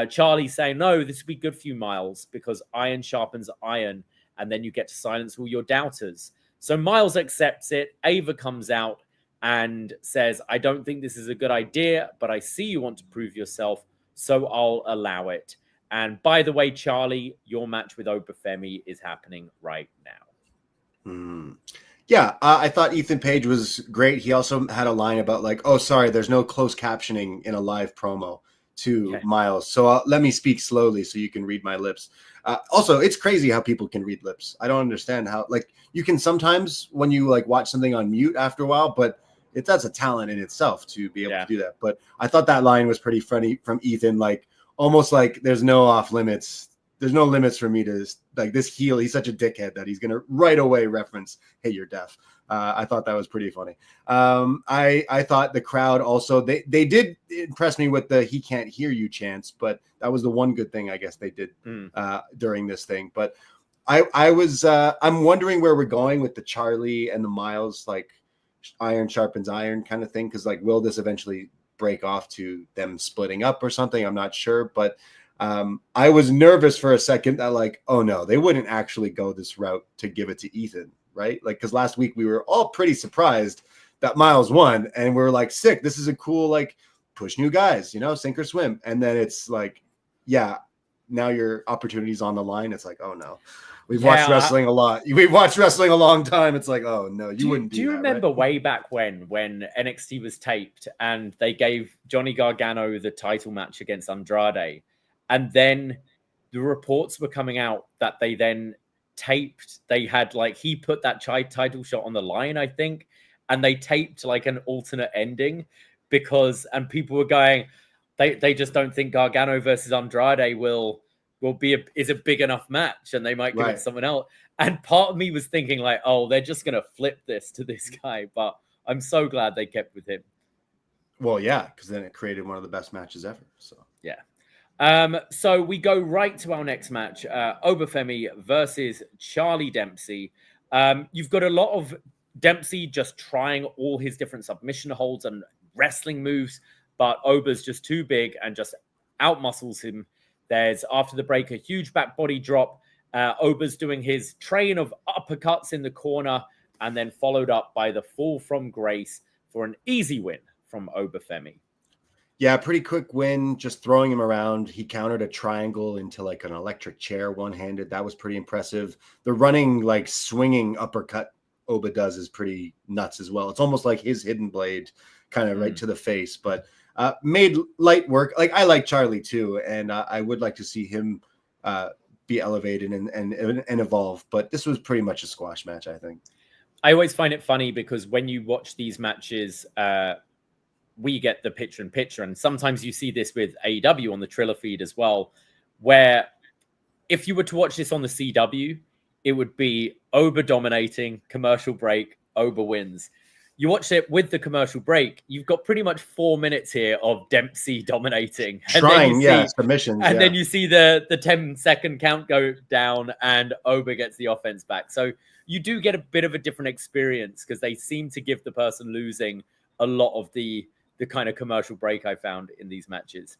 Charlie saying, no, this would be good for you, Myles, because iron sharpens iron, and then you get to silence all your doubters. So Myles accepts it. Ava comes out and says, I don't think this is a good idea, but I see you want to prove yourself, so I'll allow it. And by the way, Charlie, your match with Oba Femi is happening right now. Yeah, I thought Ethan Page was great. He also had a line about like, oh, sorry, there's no closed captioning in a live promo to Myles. So let me speak slowly so you can read my lips. Also, it's crazy how people can read lips. I don't understand how, like, you can sometimes when you like watch something on mute after a while, but that's a talent in itself to be able to do that. But I thought that line was pretty funny from Ethan, like almost like there's no off limits. There's no limits for me to like this heel. He's such a dickhead that he's going to right away reference, hey, you're deaf. I thought that was pretty funny. I thought the crowd also, they did impress me with the he can't hear you chants, but that was the one good thing I guess they did during this thing. But I'm wondering where we're going with the Charlie and the Myles, like iron sharpens iron kind of thing. Cause like, will this eventually break off to them splitting up or something? I'm not sure, but I was nervous for a second that like, oh no, they wouldn't actually go this route to give it to Ethan, right? Like, because last week we were all pretty surprised that Myles won, and we were like, sick, this is a cool, like, push new guys, you know, sink or swim. And then it's like, yeah, now your opportunity's on the line. It's like, oh no. We've watched wrestling a lot. We've watched wrestling a long time. It's like, oh no, you wouldn't. Do you remember way back when NXT was taped and they gave Johnny Gargano the title match against Andrade, and then the reports were coming out that they then taped. They had like he put that title shot on the line, I think, and they taped like an alternate ending and people were going, they just don't think Gargano versus Andrade is a big enough match, and they might give it to someone else. And part of me was thinking like, oh, they're just gonna flip this to this guy. But I'm so glad they kept with him. Well, yeah, because then it created one of the best matches ever. So yeah. So we go right to our next match, Oba Femi versus Charlie Dempsey. You've got a lot of Dempsey just trying all his different submission holds and wrestling moves, but Oba's just too big and just outmuscles him. There's, after the break, a huge back body drop. Oba's doing his train of uppercuts in the corner, and then followed up by the fall from grace for an easy win from Oba Femi. Yeah, pretty quick win, just throwing him around. He countered a triangle into like an electric chair one-handed. That was pretty impressive. The running, like swinging uppercut Oba does is pretty nuts as well. It's almost like his hidden blade kind of right to the face, but made light work. Like, I like Charlie too, and I would like to see him be elevated and evolve, but this was pretty much a squash match, I think. I always find it funny because when you watch these matches we get the picture-in-picture. And sometimes you see this with AEW on the Triller feed as well, where if you were to watch this on the CW, it would be Oba dominating, commercial break, Oba wins. You watch it with the commercial break, you've got pretty much 4 minutes here of Dempsey dominating. Submissions. And then you see the 10-second count go down and Oba gets the offense back. So you do get a bit of a different experience because they seem to give the person losing a lot of the kind of commercial break I found in these matches.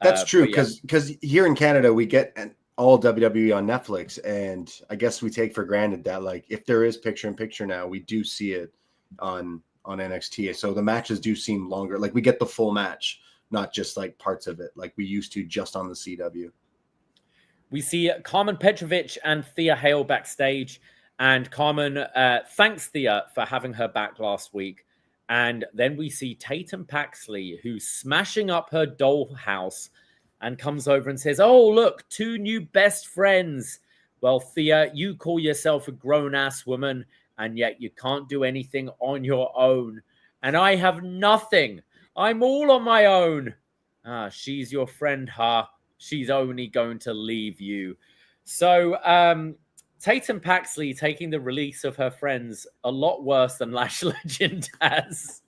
That's true, because here in Canada, we get all WWE on Netflix, and I guess we take for granted that, like, if there is picture-in-picture now, we do see it on NXT. So the matches do seem longer. Like, we get the full match, not just like parts of it, like we used to just on the CW. We see Carmen Petrovic and Thea Hale backstage, and Carmen thanks Thea for having her back last week. And then we see Tatum Paxley, who's smashing up her dollhouse and comes over and says, "Oh, look, 2 new best friends. Well, Thea, you call yourself a grown-ass woman, and yet you can't do anything on your own. And I have nothing. I'm all on my own. She's your friend, huh? She's only going to leave you." So Tatum Paxley taking the release of her friends a lot worse than Lash Legend has.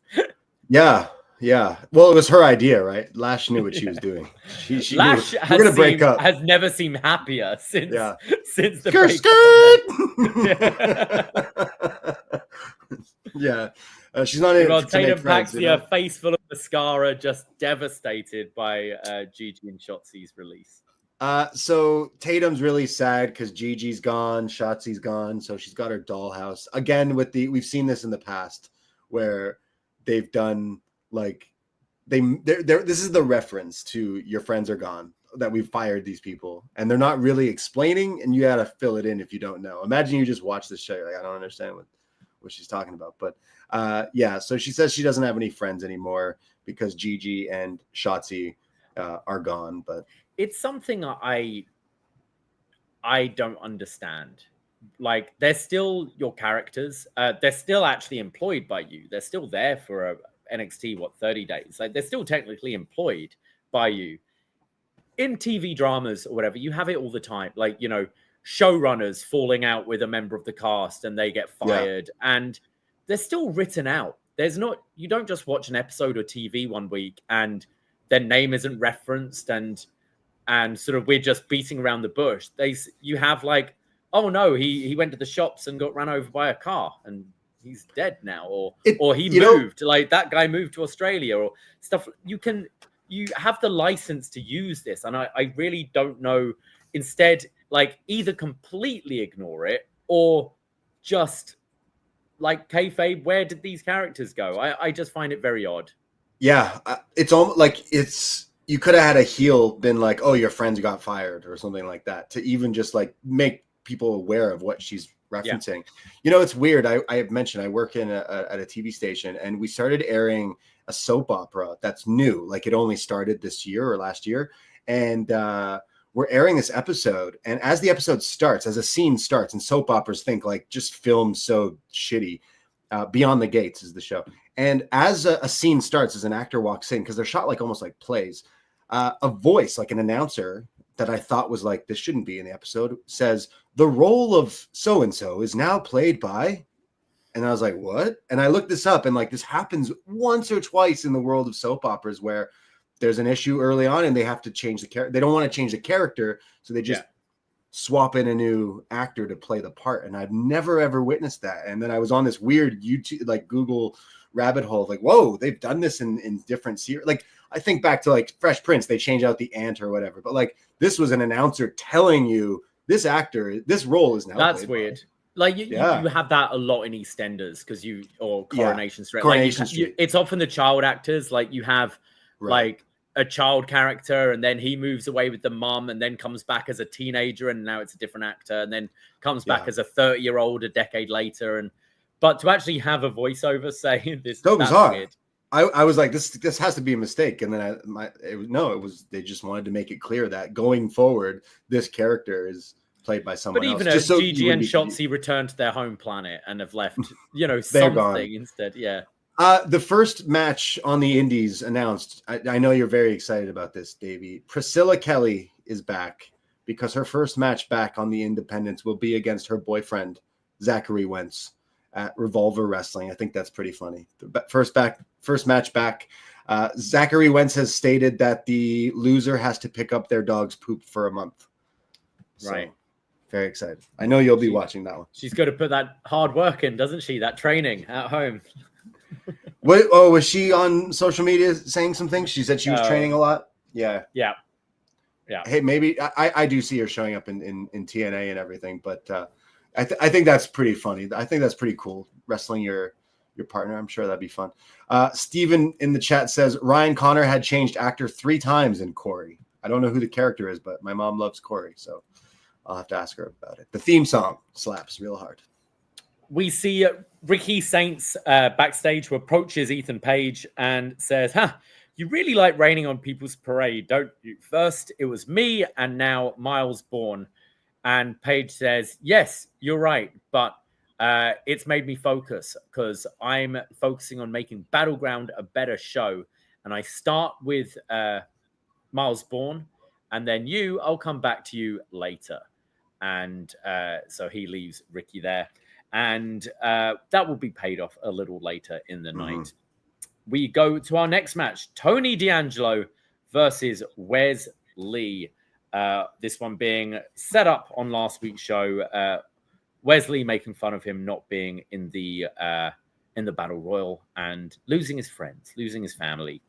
Yeah. Well, it was her idea, right? Lash knew what she was doing. She Lash knew, we're gonna break up. Has never seemed happier since the breakup. Yeah, she's not in. Tatum Paxley, a face full of mascara, just devastated by Gigi and Shotzi's release. So Tatum's really sad because Gigi's gone, Shotzi's gone, so she's got her dollhouse again. We've seen this in the past where they've done like this is the reference to your friends are gone, that we've fired these people, and they're not really explaining, and you got to fill it in if you don't know. Imagine you just watch this show, like, I don't understand what she's talking about, but so she says she doesn't have any friends anymore because Gigi and Shotzi are gone. But it's something I don't understand. Like, they're still your characters. They're still actually employed by you. They're still there for NXT, 30 days. Like, they're still technically employed by you. In TV dramas or whatever, you have it all the time. Like, showrunners falling out with a member of the cast and they get fired. And they're still written out. You don't just watch an episode of TV one week and their name isn't referenced and sort of we're just beating around the bush. You have like, oh no, he went to the shops and got run over by a car and he's dead now, or he moved, like that guy moved to Australia or stuff. You have the license to use this, and I really don't know. Instead, like, either completely ignore it or just like kayfabe. Where did these characters go? I just find it very odd. Yeah, it's almost like you could have had a heel been like, "Oh, your friends got fired" or something like that, to even just like make people aware of what she's referencing. It's weird. I have mentioned I work at a TV station, and we started airing a soap opera that's new. Like, it only started this year or last year, and we're airing this episode. And as the episode starts, as a scene starts, and soap operas think like just filmed so shitty. Beyond the Gates is the show. And as a scene starts, as an actor walks in, because they're shot like almost like plays, a voice, like an announcer that I thought was like, this shouldn't be in the episode, says, "The role of so-and-so is now played by," and I was like, what? And I looked this up, and like, this happens once or twice in the world of soap operas where there's an issue early on and they have to change the character. They don't want to change the character, so they just swap in a new actor to play the part. And I've never ever witnessed that. And then I was on this weird YouTube, like Google rabbit hole, like, whoa, they've done this in different series. Like, I think back to like Fresh Prince, they change out the ant or whatever, but like, this was an announcer telling you this actor, this role is now. That's weird. Like, you have that a lot in EastEnders or Coronation Street. Coronation Street. It's often the child actors. Like, you have like a child character, and then he moves away with the mom, and then comes back as a teenager, and now it's a different actor, and then comes back as a 30-year-old a decade later. But to actually have a voiceover saying this, so bizarre. Weird. I was like, this has to be a mistake, and then it was they just wanted to make it clear that going forward, this character is played by someone else. But even Gigi and Shotzi returned to their home planet and have left, something instead. Yeah. The first match on the Indies announced. I know you're very excited about this, Davey. Priscilla Kelly is back because her first match back on the Independents will be against her boyfriend, Zachary Wentz, at Revolver Wrestling. I think that's pretty funny. First match back. Zachary Wentz has stated that the loser has to pick up their dog's poop for a month. Right. So, very excited. I know you'll be watching that one. She's got to put that hard work in, doesn't she? That training at home. Was she on social media saying some things? She said she was training a lot. Yeah. Hey, maybe I do see her showing up in TNA and everything, but I think that's pretty funny. I think that's pretty cool. Wrestling your partner. I'm sure that'd be fun. Steven in the chat says Ryan Connor had changed actor 3 times in Corey. I don't know who the character is, but my mom loves Corey, so I'll have to ask her about it. The theme song slaps real hard. We see Ricky Saints backstage, who approaches Ethan Page and says, you really like raining on people's parade, don't you? First, it was me, and now Myles Borne. And Page says, yes, you're right, but it's made me focus because I'm focusing on making Battleground a better show. And I start with Myles Borne, and then I'll come back to you later. And so he leaves Ricky there. And that will be paid off a little later in the night. We go to our next match, Tony D'Angelo versus Wes Lee. This one being set up on last week's show. Wes Lee making fun of him not being in the Battle Royal and losing his friends, losing his family.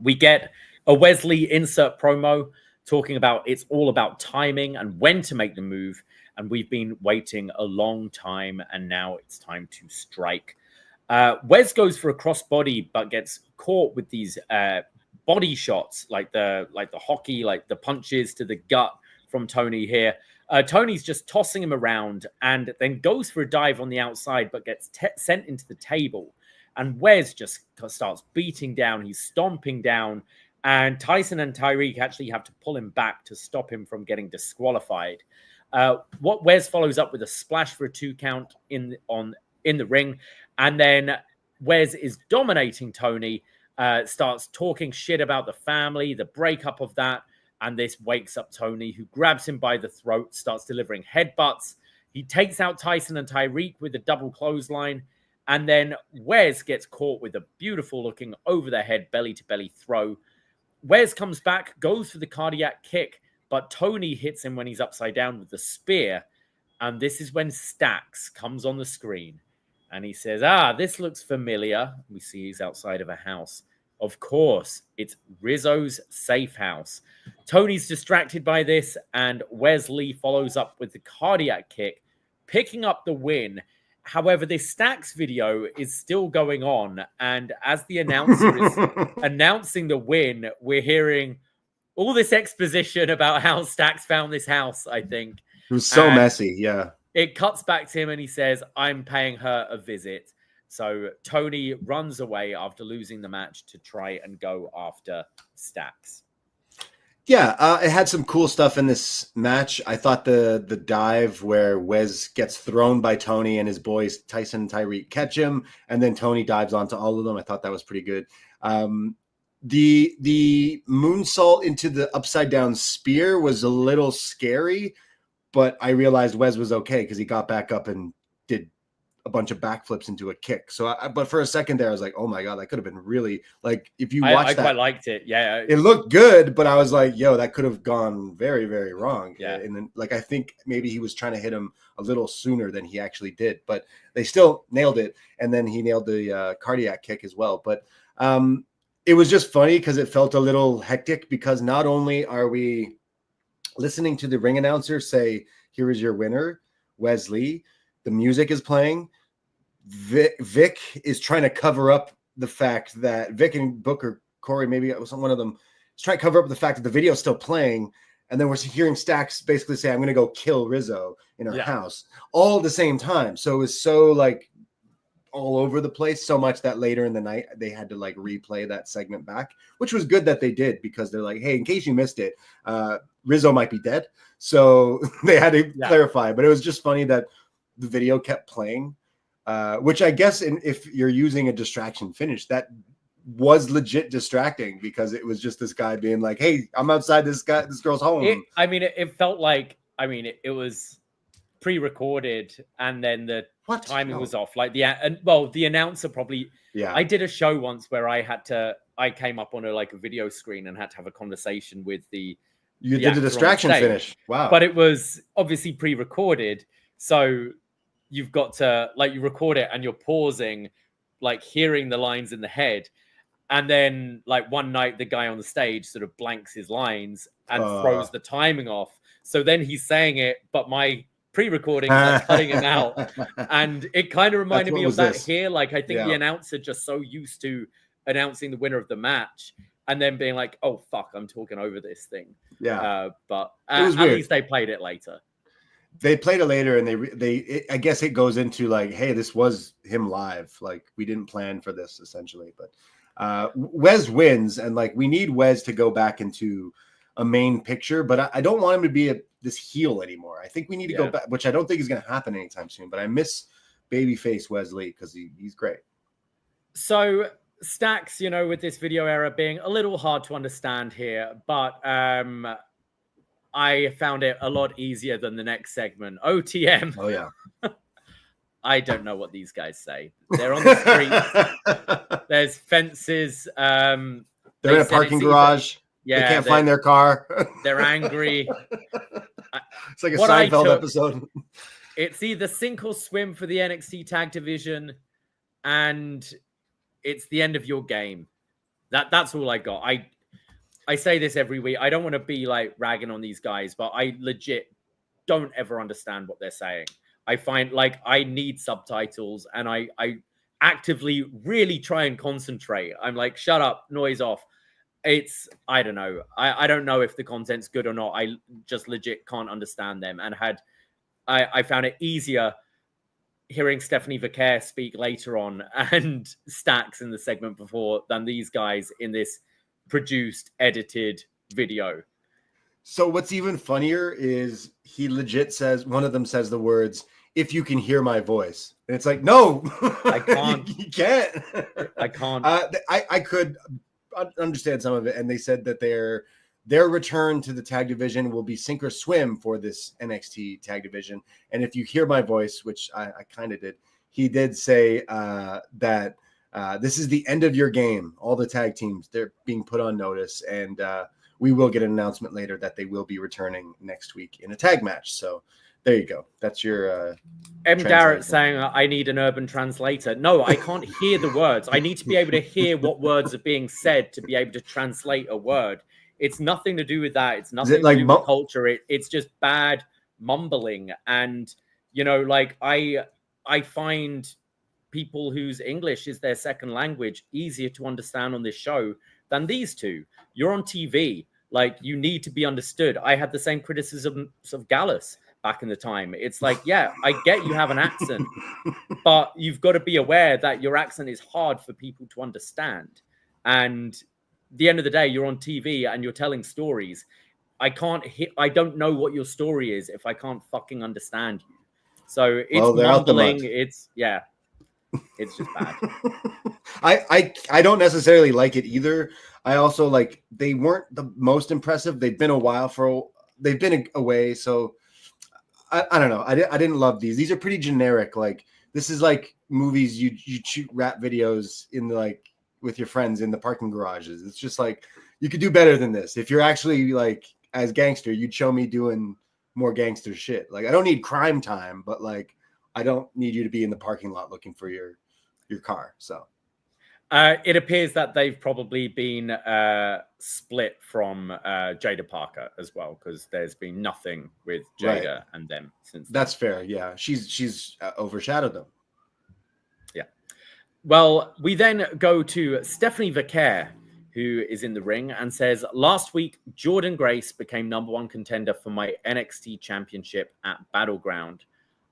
We get a Wes Lee insert promo talking about it's all about timing and when to make the move. And we've been waiting a long time, and now it's time to strike. Wes goes for a crossbody, but gets caught with these body shots, like the hockey, like the punches to the gut from Tony here. Tony's just tossing him around, and then goes for a dive on the outside, but gets sent into the table. And Wes just starts beating down. He's stomping down, and Tyson and Tyreek actually have to pull him back to stop him from getting disqualified. What Wes follows up with a splash for a 2 count in the ring, and then Wes is dominating Tony, starts talking shit about the family, the breakup of that, and this wakes up Tony, who grabs him by the throat, starts delivering headbutts. He takes out Tyson and Tyreek with a double clothesline, and then Wes gets caught with a beautiful looking over the head belly to belly throw. Wes comes back, goes for the cardiac kick, but Tony hits him when he's upside down with the spear. And this is when Stax comes on the screen. And he says, this looks familiar. We see he's outside of a house. Of course, it's Rizzo's safe house. Tony's distracted by this, and Wes Lee follows up with the cardiac kick, picking up the win. However, this Stax video is still going on. And as the announcer is announcing the win, we're hearing all this exposition about how Stax found this house, I think. It was so messy, yeah. It cuts back to him and he says, I'm paying her a visit. So Tony runs away after losing the match to try and go after Stax. Yeah, it had some cool stuff in this match. I thought the dive where Wes gets thrown by Tony and his boys, Tyson and Tyreek, catch him, and then Tony dives onto all of them. I thought that was pretty good. The moonsault into the upside down spear was a little scary, but I realized Wes was okay because he got back up and did a bunch of backflips into a kick. So, but for a second there, I was like, "Oh my god, that could have been really like." If you watch that, I quite liked it. Yeah, it looked good, but I was like, "Yo, that could have gone very, very wrong." Yeah, and then like I think maybe he was trying to hit him a little sooner than he actually did, but they still nailed it. And then he nailed the cardiac kick as well. But it was just funny because it felt a little hectic because not only are we listening to the ring announcer say, "Here is your winner, Wes Lee," the music is playing. Vic is trying to cover up the fact that Vic and Booker, Corey, maybe it was one of them, is trying to cover up the fact that the video is still playing. And then we're hearing Stax basically say, "I'm going to go kill Rizzo in her house," all at the same time. So it was so like all over the place, so much that later in the night they had to like replay that segment back, which was good that they did because they're like, "Hey, in case you missed it, Rizzo might be dead." So they had to clarify. But it was just funny that the video kept playing which I guess if you're using a distraction finish, that was legit distracting because it was just this guy being like, "Hey, I'm outside this girl's home." It felt like, it was pre-recorded and then the timing was off. Like the announcer probably. Yeah. I did a show once where I came up on a video screen and had to have a conversation with the. You did a distraction finish. Wow. But it was obviously pre-recorded, so you've got to you record it and you're pausing, hearing the lines in the head. And then, one night, the guy on the stage sort of blanks his lines and throws the timing off. So then he's saying it, but my pre-recording is cutting him out. And it kind of reminded me of that here. I think the announcer just so used to announcing the winner of the match and then being like, oh, fuck, I'm talking over this thing. Yeah. But at least they played it later. They played it later, and I guess it goes into hey, this was him live. We didn't plan for this, essentially. But Wes wins, and we need Wes to go back into a main picture, but I don't want him to be this heel anymore. I think we need to go back, which I don't think is going to happen anytime soon, but I miss babyface Wes Lee because he's great. So Stacks, with this video error being a little hard to understand here, but I found it a lot easier than the next segment. OTM. Oh, yeah. I don't know what these guys say. They're on the streets. There's fences. They're in a parking garage. Yeah, they can't find their car. They're angry. It's like a Seinfeld episode. It's either sink or swim for the NXT tag division, and it's the end of your game. That's all I got. I say this every week. I don't want to be ragging on these guys, but I legit don't ever understand what they're saying. I find I need subtitles, and I actively really try and concentrate. I'm like, shut up, noise off. I don't know. I don't know if the content's good or not. I just legit can't understand them. And I found it easier hearing Stephanie Vaquer speak later on and Stacks in the segment before than these guys in this produced, edited video. So what's even funnier is he legit says, one of them says the words, "If you can hear my voice." And it's no, I can't. You can't. I can't. I could understand some of it. And they said that their return to the tag division will be sink or swim for this NXT tag division. And if you hear my voice, which I kind of did, he did say that this is the end of your game. All the tag teams, they're being put on notice. And we will get an announcement later that they will be returning next week in a tag match. So there you go. That's your M. Garrett saying, I need an urban translator. No, I can't hear the words. I need to be able to hear what words are being said to be able to translate a word. It's nothing to do with that. It's nothing to do with culture. It's just bad mumbling. And, I find people whose English is their second language easier to understand on this show than these two. You're on TV. You need to be understood. I had the same criticisms of Gallus back in the time. It's yeah, I get you have an accent, but you've got to be aware that your accent is hard for people to understand. And at the end of the day, you're on TV and you're telling stories. I don't know what your story is if I can't fucking understand you. So it's mumbling. It's just bad. I don't necessarily like it either. I also they weren't the most impressive. They've been they've been away. So I don't know. I didn't love these. These are pretty generic. This is movies you shoot rap videos in with your friends in the parking garages. It's just you could do better than this. If you're actually as gangster, you'd show me doing more gangster shit. I don't need crime time, but I don't need you to be in the parking lot looking for your car. So it appears that they've probably been split from Jada Parker as well, because there's been nothing with Jada and them since. That's fair. Yeah, she's overshadowed them. Yeah. Well, we then go to Stephanie Vaquer, who is in the ring and says, "Last week, Jordynne Grace became #1 contender for my NXT Championship at Battleground.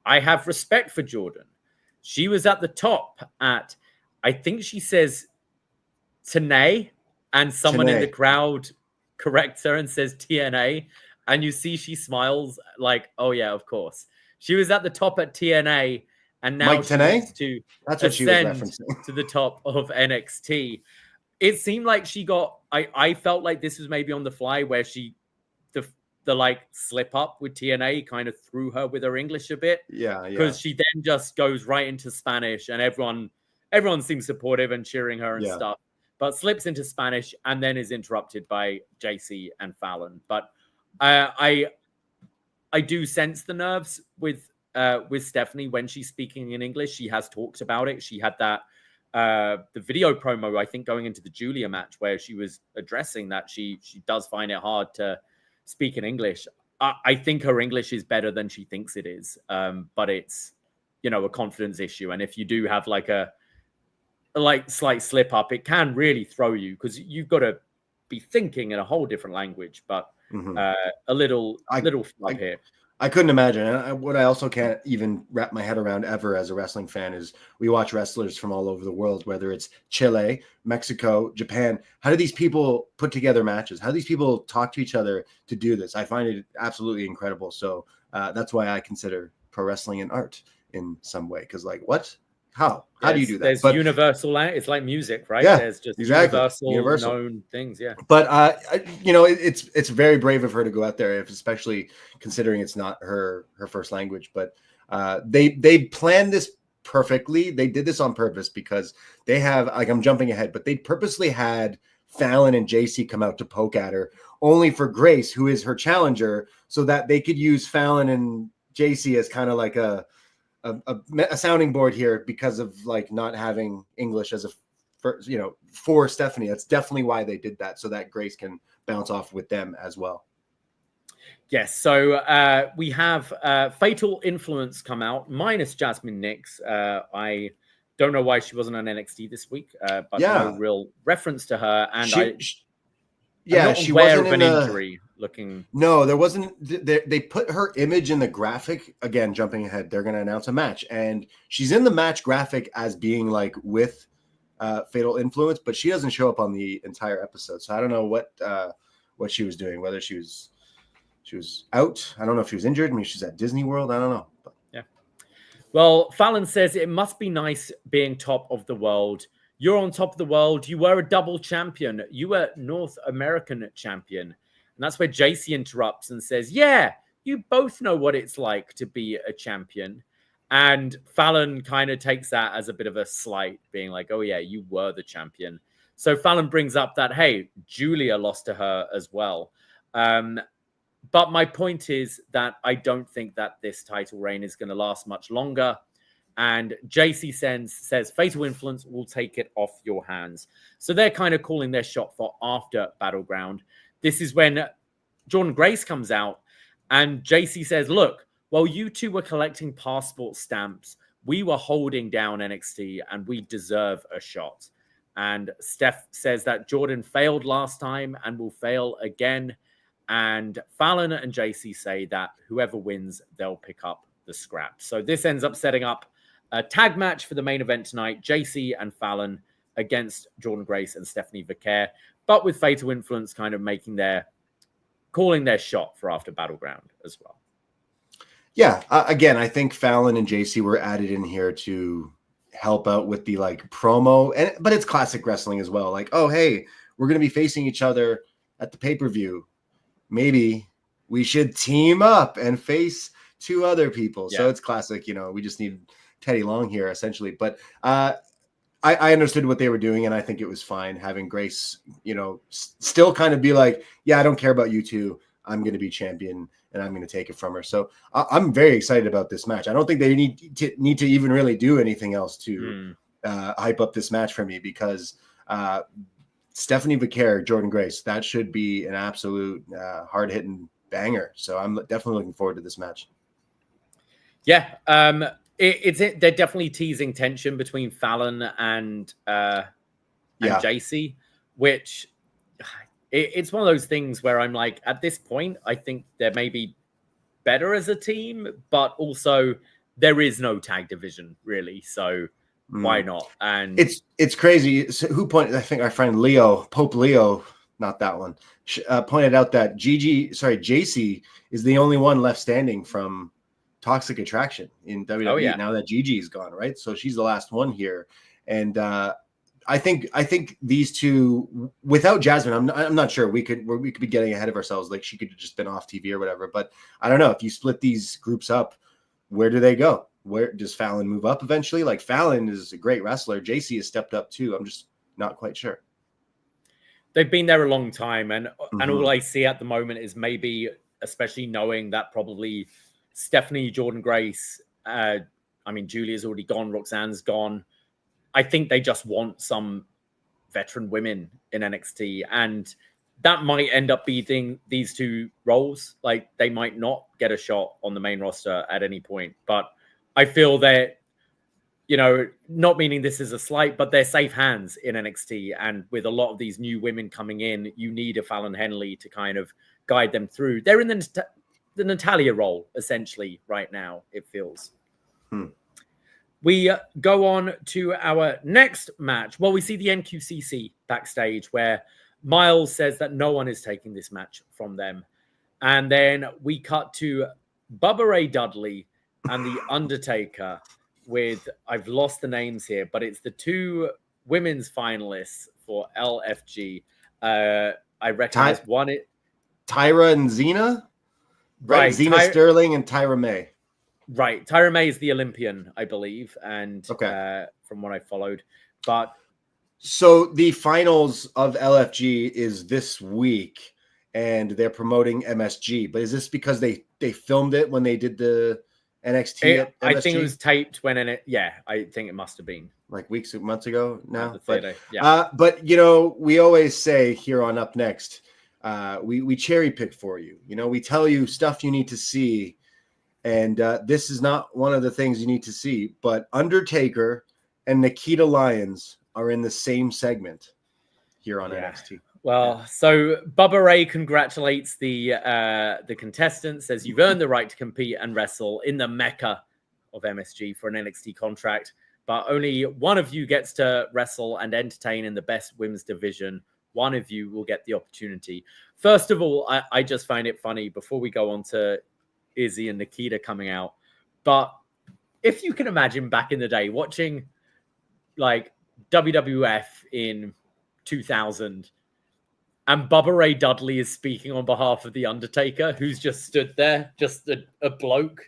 I have respect for Jordynne. She was at the top at, I think she says TNA, and someone in the crowd corrects her and says TNA. And you see she smiles oh, yeah, of course. She was at the top at TNA, and now Mike Tenay? To that's what she was referencing to the top of NXT. It seemed like she got. I felt like this was maybe on the fly where she the like slip up with TNA kind of threw her with her English a bit. Yeah. Because she then just goes right into Spanish, and everyone seems supportive and cheering her and stuff, but slips into Spanish and then is interrupted by JC and Fallon. But I do sense the nerves with Stephanie when she's speaking in English. She has talked about it. She had that the video promo, I think, going into the Julia match where she was addressing that she does find it hard to speak in English. I think her English is better than she thinks it is, but it's a confidence issue. And if you do have like a slight slip up, it can really throw you because you've got to be thinking in a whole different language. But a little flub here. I couldn't imagine. And what I also can't even wrap my head around ever as a wrestling fan is we watch wrestlers from all over the world, whether it's Chile, Mexico, Japan. How do these people put together matches? How do these people talk to each other to do this? I find it absolutely incredible. So that's why I consider pro wrestling an art in some way. Because what? How do you do that? There's universal. It's like music, right? Yeah, there's just universal known things. Yeah. But it's very brave of her to go out there, especially considering it's not her first language. But they planned this perfectly. They did this on purpose because they have I'm jumping ahead, but they purposely had Fallon and JC come out to poke at her, only for Grace, who is her challenger, so that they could use Fallon and JC as kind of like a sounding board here because of not having English as for Stephanie. That's definitely why they did that, so that Grace can bounce off with them as well. Yes. So we have Fatal Influence come out minus Jasmine Nix. I don't know why she wasn't on NXT this week, but no real reference to her. And she wasn't of an injury. Looking no, there wasn't. They put her image in the graphic. Again, jumping ahead, they're going to announce a match, and she's in the match graphic as being with Fatal Influence, but she doesn't show up on the entire episode. So I don't know what she was doing. Whether she was out. I don't know if she was injured. Maybe she's at Disney World. I don't know. But. Yeah. Well, Fallon says it must be nice being top of the world. You're on top of the world. You were a double champion. You were North American champion. And that's where JC interrupts and says, yeah, you both know what it's like to be a champion. And Fallon kind of takes that as a bit of a slight, being like, oh, yeah, you were the champion. So Fallon brings up that, hey, Julia lost to her as well. But my point is that I don't think that this title reign is going to last much longer. And JC says Fatal Influence will take it off your hands. So they're kind of calling their shot for after Battleground. This is when Jordynne Grace comes out and JC says, look, while you two were collecting passport stamps, we were holding down NXT and we deserve a shot. And Steph says that Jordynne failed last time and will fail again. And Fallon and JC say that whoever wins, they'll pick up the scraps. So this ends up setting up a tag match for the main event tonight, JC and Fallon against Jordynne Grace and Stephanie Vaquer, but with Fatal Influence kind of calling their shot for after Battleground as well. Yeah, again, I think Fallon and JC were added in here to help out with the promo, but it's classic wrestling as well. Oh, hey, we're going to be facing each other at the pay-per-view. Maybe we should team up and face two other people. Yeah. So it's classic, we just need Teddy Long here essentially. But I understood what they were doing, and I think it was fine having Grace, still kind of be like, yeah, I don't care about you two. I'm going to be champion and I'm going to take it from her. So I'm very excited about this match. I don't think they need to even really do anything else to hype up this match for me, because Stephanie Vaquer, Jordynne Grace, that should be an absolute hard-hitting banger. So I'm definitely looking forward to this match. Yeah, they're definitely teasing tension between Fallon and JC, which it's one of those things where I'm like, at this point, I think they're maybe better as a team, but also there is no tag division really, so why not? And it's crazy. So who pointed? I think our friend Pope Leo, not that one, pointed out that JC is the only one left standing from toxic attraction in WWE now that Gigi is gone, right? So she's the last one here, and I think these two, without Jasmine, I'm not sure we could be getting ahead of ourselves. Like she could have just been off TV or whatever. But I don't know if you split these groups up, where do they go? Where does Fallon move up eventually? Like Fallon is a great wrestler. JC has stepped up too. I'm just not quite sure. They've been there a long time, and all I see at the moment is maybe, especially knowing that probably Stephanie, Jordynne Grace, Julia's already gone, Roxanne's gone. I think they just want some veteran women in NXT, and that might end up beating these two roles. Like they might not get a shot on the main roster at any point, but I feel that, not meaning this is a slight, but they're safe hands in NXT. And with a lot of these new women coming in, you need a Fallon Henley to kind of guide them through. They're in the Natalia role, essentially, right now, it feels. We go on to our next match. Well, we see the NQCC backstage where Myles says that no one is taking this match from them. And then we cut to Bubba Ray Dudley and The Undertaker with, I've lost the names here, but it's the two women's finalists for LFG. I recognize one. Tyra and Xena? Right. Xena Sterling and Tyra May. Right. Tyra May is the Olympian, I believe. And from what I followed. But so the finals of LFG is this week and they're promoting MSG. But is this because they filmed it when they did the NXT? I think it was taped when I think it must have been like months ago now. But we always say here on upNXT, we cherry pick for you. We tell you stuff you need to see. And this is not one of the things you need to see, but Undertaker and Nikita Lyons are in the same segment here on NXT. Well, so Bubba Ray congratulates the contestants, says you've earned the right to compete and wrestle in the mecca of MSG for an NXT contract, but only one of you gets to wrestle and entertain in the best women's division. One of you will get the opportunity. First of all, I just find it funny before we go on to Izzy and Nikita coming out, but if you can imagine back in the day watching like WWF in 2000 and Bubba Ray Dudley is speaking on behalf of The Undertaker, who's just stood there, just a bloke.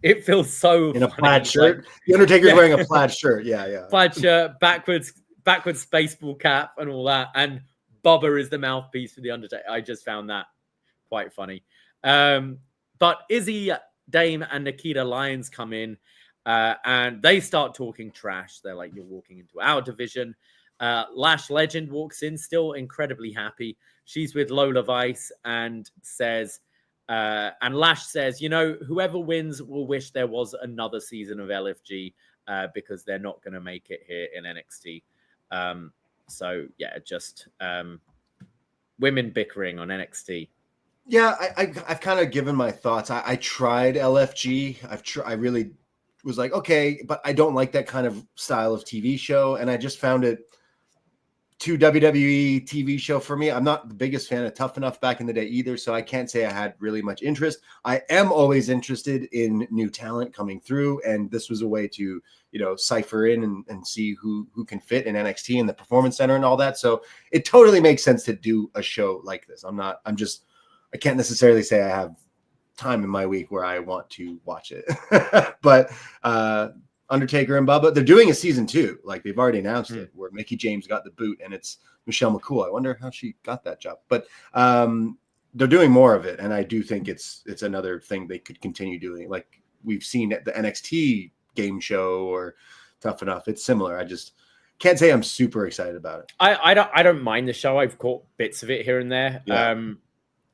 It feels so in a plaid shirt. Like, the Undertaker's wearing a plaid shirt. Yeah. Plaid shirt, backwards baseball cap and all that. And Bubba is the mouthpiece for The Undertaker. I just found that quite funny. But Izzy, Dame, and Nikita Lyons come in and they start talking trash. They're like, you're walking into our division. Lash Legend walks in, still incredibly happy. She's with Lola Vice and says, and Lash says, whoever wins will wish there was another season of LFG because they're not going to make it here in NXT. Just women bickering on NXT. Yeah, I've kind of given my thoughts. I tried LFG. I really was like, okay, but I don't like that kind of style of TV show. And I just found it too WWE TV show for me. I'm not the biggest fan of Tough Enough back in the day either, so I can't say I had really much interest. I am always interested in new talent coming through, and this was a way to, cipher in and see who can fit in NXT and the Performance Center and all that. So it totally makes sense to do a show like this. I can't necessarily say I have time in my week where I want to watch it. But Undertaker and Bubba, they're doing a season 2. Like they've already announced it, where Mickie James got the boot and it's Michelle McCool. I wonder how she got that job. But they're doing more of it, and I do think it's another thing they could continue doing. Like we've seen at the NXT game show or Tough Enough. It's similar. I just can't say I'm super excited about it. I don't mind the show. I've caught bits of it here and there. Yeah.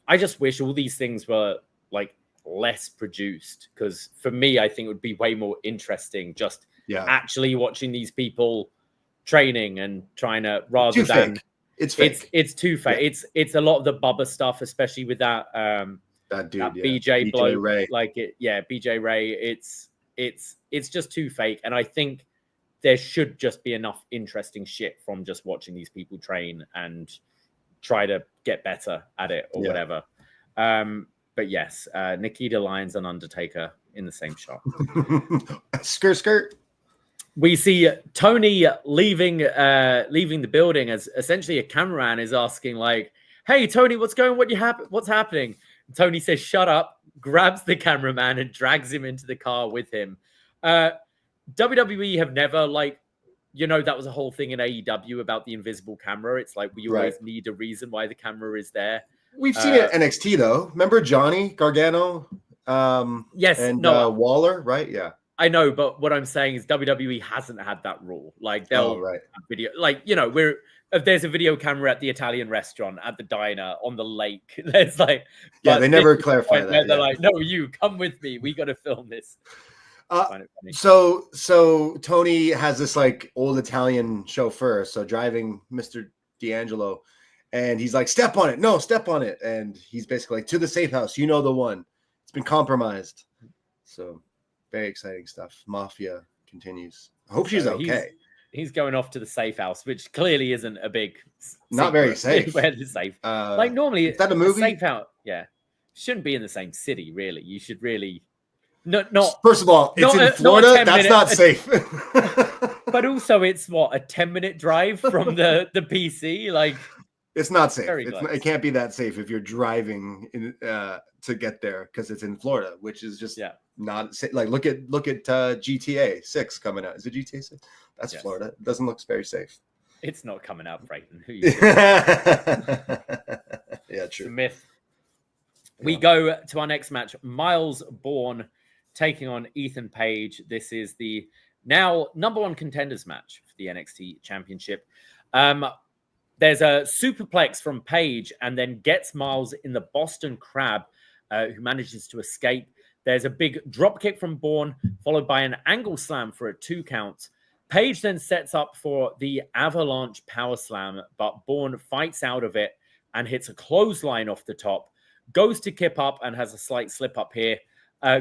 I just wish all these things were like less produced, because for me, I think it would be way more interesting just actually watching these people training and trying to, rather than fake. It's fake. It's too fake. Yeah. It's a lot of the Bubba stuff, especially with that that dude, BJ bloke, Ray. BJ Ray. It's just too fake, and I think there should just be enough interesting shit from just watching these people train and try to get better at it or whatever. But yes, Nikita Lyons and Undertaker in the same shot. Skirt. We see Tony leaving the building as essentially a cameraman is asking like, "Hey Tony, what's happening?" And Tony says, "Shut up," grabs the cameraman and drags him into the car with him. WWE have never that was a whole thing in AEW about the invisible camera. It's like we always need a reason why the camera is there. We've seen it at NXT though. Remember Johnny Gargano? Yes, and Waller, right? Yeah. I know, but what I'm saying is WWE hasn't had that rule. Like they'll video, if there's a video camera at the Italian restaurant, at the diner, on the lake, there's they never clarify that. They're like, no, you come with me. We got to film this. So Tony has this old Italian chauffeur, so driving Mr. D'Angelo, and he's like, "Step on it, no, step on it," and he's basically like, "To the safe house, you know the one. It's been compromised." So. Very exciting stuff. Mafia continues. I hope she's okay. He's going off to the safe house, which clearly isn't a big. Not very safe. Where it's safe. Normally, is that a movie? Safe house. Yeah, shouldn't be in the same city. Really, you should really. Not. First of all, it's in Florida. That's not safe. But also, it's a 10-minute drive from the PC. It's not safe. It can't be that safe if you're driving to get there because it's in Florida, which is just not safe. Look at GTA 6 coming out. Is it GTA 6? That's Florida. It doesn't look very safe. It's not coming out, Brayton. Who you Yeah, true. It's a myth. We go to our next match. Myles Borne taking on Ethan Page. This is the now #1 contenders match for the NXT Championship. There's a superplex from Page and then gets Myles in the Boston Crab, who manages to escape. There's a big drop kick from Borne, followed by an angle slam for a 2 count. Page then sets up for the Avalanche Power Slam, but Borne fights out of it and hits a clothesline off the top, goes to kip up and has a slight slip up here,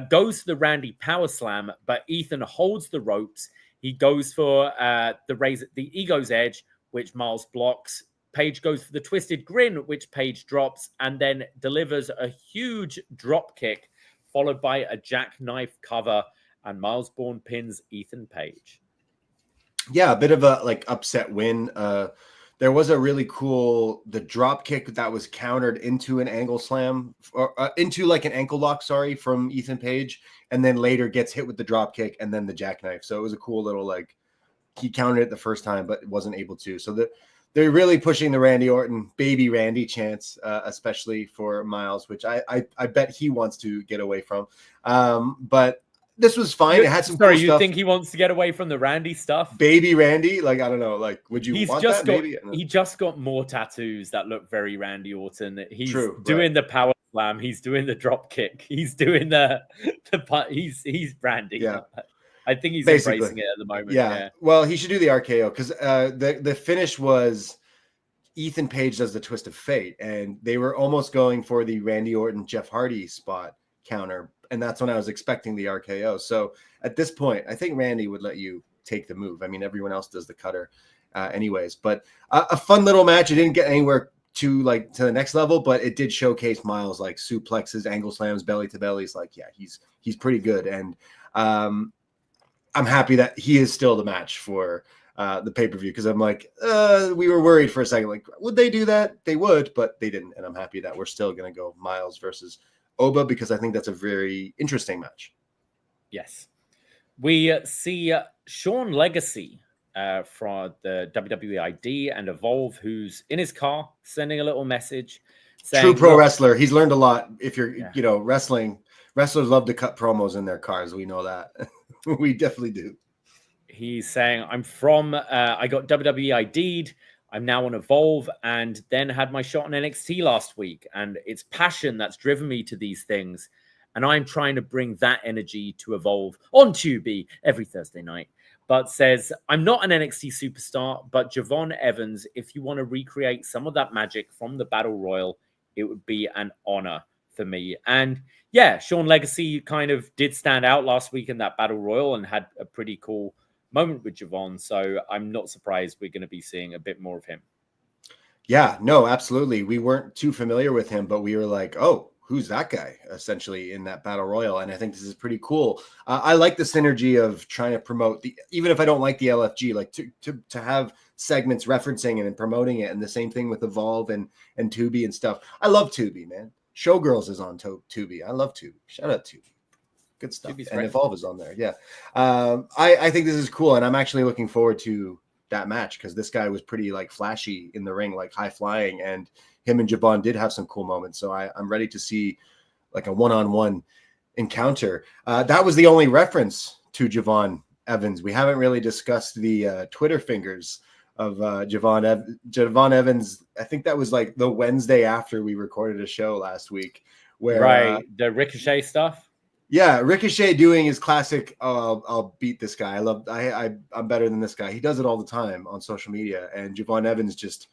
goes to the Randy Power Slam, but Ethan holds the ropes. He goes for the Ego's Edge, which Myles blocks. Page goes for the Twisted Grin, which Page drops, and then delivers a huge drop kick, followed by a jackknife cover, and Myles Borne pins Ethan Page. Yeah, a bit of a upset win. There was a really cool drop kick that was countered into an angle slam, or into an ankle lock, from Ethan Page, and then later gets hit with the drop kick and then the jackknife. So it was a cool little he countered it the first time, but wasn't able to. So they're really pushing the Randy Orton baby Randy chance, especially for Myles, which I bet he wants to get away from. But this was fine. It had some cool you stuff. Think he wants to get away from the Randy stuff? Baby Randy? I don't know. Would you want that? Maybe? He just got more tattoos that look very Randy Orton. He's doing the power slam. He's doing the drop kick. He's doing he's Randy. Yeah. I think he's embracing it at the moment. Yeah. Well, he should do the RKO because the finish was Ethan Page does the Twist of Fate, and they were almost going for the Randy Orton Jeff Hardy spot counter, and that's when I was expecting the RKO. So at this point, I think Randy would let you take the move. I mean, everyone else does the cutter, anyways. But a fun little match. It didn't get anywhere to the next level, but it did showcase Myles suplexes, angle slams, belly to bellies. He's pretty good, and I'm happy that he is still the match for the pay-per-view because I'm we were worried for a second. Would they do that? They would, but they didn't. And I'm happy that we're still going to go Myles versus Oba because I think that's a very interesting match. Yes. We see Sean Legacy from the WWE ID and Evolve, who's in his car sending a little message. Saying, true pro wrestler. He's learned a lot. If you're, wrestling, wrestlers love to cut promos in their cars. We know that. We definitely do. He's saying, I got WWE ID'd. I'm now on Evolve and then had my shot on NXT last week. And it's passion that's driven me to these things. And I'm trying to bring that energy to Evolve on Tubi every Thursday night. But says, I'm not an NXT superstar, but Javon Evans, if you want to recreate some of that magic from the Battle Royal, it would be an honor for me. And yeah, Sean Legacy kind of did stand out last week in that Battle Royal and had a pretty cool moment with Javon. So I'm not surprised we're going to be seeing a bit more of him. Yeah, no, absolutely. We weren't too familiar with him, but we were like, oh, who's that guy essentially in that battle royal. And I think this is pretty cool. I like the synergy of trying to promote even if I don't like the LFG, like to have segments referencing and promoting it. And the same thing with Evolve and Tubi and stuff. I love Tubi, man. Showgirls is on Tubi. I love Tubi. Shout out Tubi. Good stuff. Tubi's and great. Evolve is on there. Yeah. I think this is cool. And I'm actually looking forward to that match because this guy was pretty like flashy in the ring, like high flying, and him and Jabon did have some cool moments. So I'm ready to see like a one-on-one encounter. That was the only reference to Javon Evans. We haven't really discussed the Twitter fingers of Javon Evans. I think that was like the Wednesday after we recorded a show last week where the Ricochet stuff. Yeah, Ricochet doing his classic, I'll beat this guy. I'm better than this guy. He does it all the time on social media. And Javon Evans just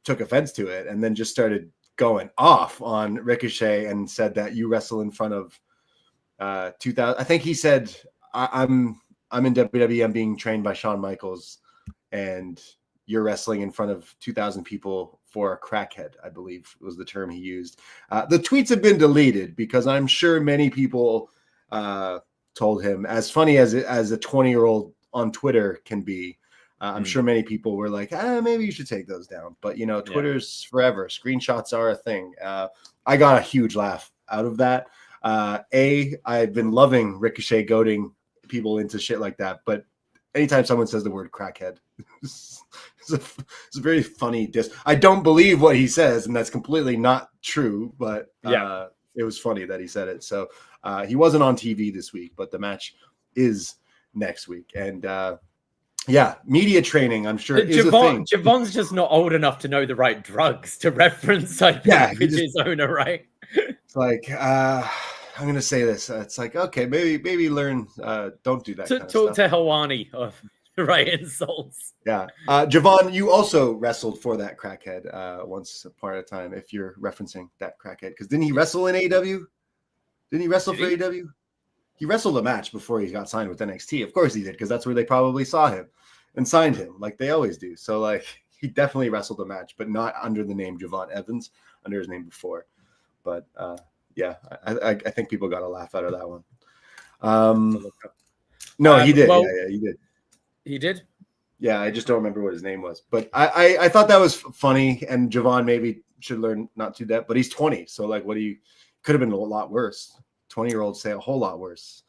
took offense to it and then just started going off on Ricochet and said that you wrestle in front of 2,000. I think he said, I'm in WWE. I'm being trained by Shawn Michaels and you're wrestling in front of 2,000 people for a crackhead, I believe was the term he used. The tweets have been deleted because I'm sure many people told him, as funny as a 20-year-old on Twitter can be, I'm sure many people were like, maybe you should take those down. But, Twitter's forever. Screenshots are a thing. I got a huge laugh out of that. I've been loving Ricochet goading people into shit like that. But anytime someone says the word crackhead, it's a very funny diss. I don't believe what he says, and that's completely not true. But it was funny that he said it. So he wasn't on TV this week, but the match is next week. And media training, I'm sure, is a thing. Javon's just not old enough to know the right drugs to reference, I think, with his owner, right? It's like, I'm going to say this. It's like, okay, maybe learn, don't do that kind of talk stuff. to Helwani of the right insults. Yeah. Javon, you also wrestled for that crackhead once upon a time, if you're referencing that crackhead. Because didn't he wrestle in AEW? Didn't he wrestle for AEW? He wrestled a match before he got signed with NXT. Of course he did, because that's where they probably saw him and signed him, like they always do. So, like, he definitely wrestled a match, but not under the name Javon Evans, under his name before. But, I think people got a laugh out of that one. No, he did. He did. He did? Yeah, I just don't remember what his name was. But I thought that was funny, and Javon maybe should learn not to do that. But he's 20, so, like, could have been a lot worse. 20-year-olds say a whole lot worse,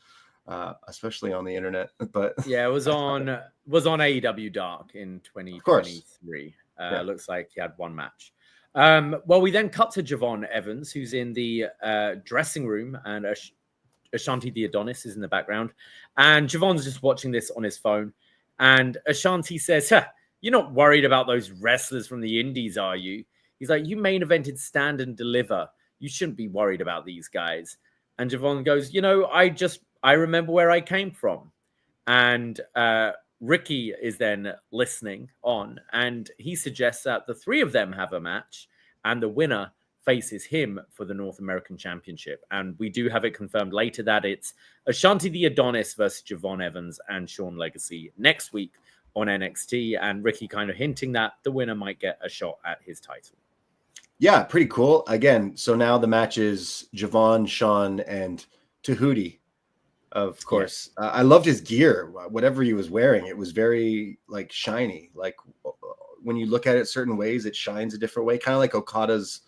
especially on the internet. But yeah, it was on AEW Dark in 2023. Looks like he had one match. Well, we then cut to Javon Evans, who's in the dressing room, and Ashanti the Adonis is in the background. And Javon's just watching this on his phone. And Ashanti says, "You're not worried about those wrestlers from the indies, are you?" He's like, "You main evented Stand and Deliver. You shouldn't be worried about these guys." And Javon goes, I remember where I came from. And Ricky is then listening on, and he suggests that the three of them have a match, and the winner faces him for the North American Championship. And we do have it confirmed later that it's Ashanti the Adonis versus Javon Evans and Sean Legacy next week on NXT. And Ricky kind of hinting that the winner might get a shot at his title. Yeah, pretty cool. Again, so now the match is Javon, Sean, and Tahuti, of course. Yeah. I loved his gear. Whatever he was wearing, it was very, like, shiny. Like, when you look at it certain ways, it shines a different way. Kind of like Okada's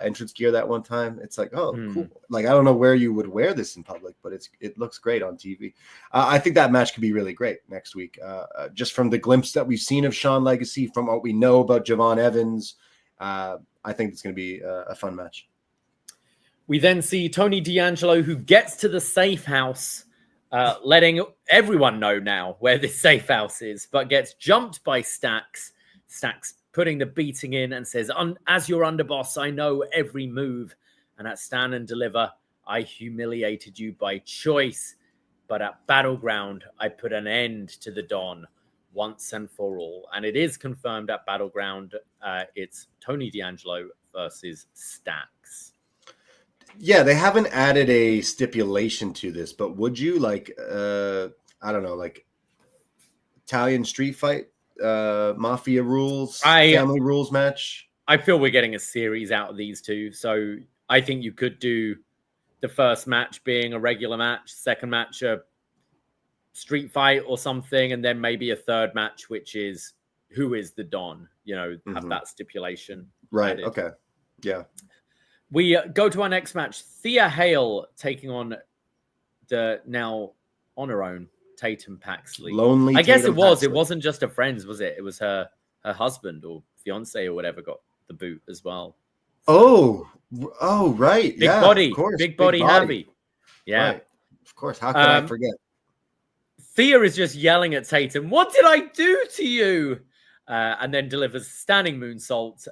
entrance gear that one time. It's like, cool. Like, I don't know where you would wear this in public, but it looks great on TV. I think that match could be really great next week. Just from the glimpse that we've seen of Sean Legacy, from what we know about Javon Evans, I think it's going to be a fun match. We then see Tony D'Angelo, who gets to the safe house, letting everyone know now where this safe house is, but gets jumped by Stax. Stax putting the beating in and says, "As your underboss, I know every move. And at Stand and Deliver, I humiliated you by choice. But at Battleground, I put an end to the Don once and for all." And it is confirmed at Battleground. It's Tony D'Angelo versus Stax. Yeah, they haven't added a stipulation to this, but would you like, I don't know, like Italian street fight, mafia rules, family rules match? I feel we're getting a series out of these two. So I think you could do the first match being a regular match, second match a street fight or something, and then maybe a third match, which is who is the Don, have that stipulation. Right. Added. Okay. Yeah. We go to our next match. Thea Hale taking on the now on her own Tatum Paxley. Lonely. I guess Tatum it was. Paxley. It wasn't just her friends, was it? It was her husband or fiance or whatever got the boot as well. Oh, right. Big body. Of course. Big body heavy. Yeah. Right. Of course. How could I forget? Thea is just yelling at Tatum, "What did I do to you?" And then delivers standing moonsault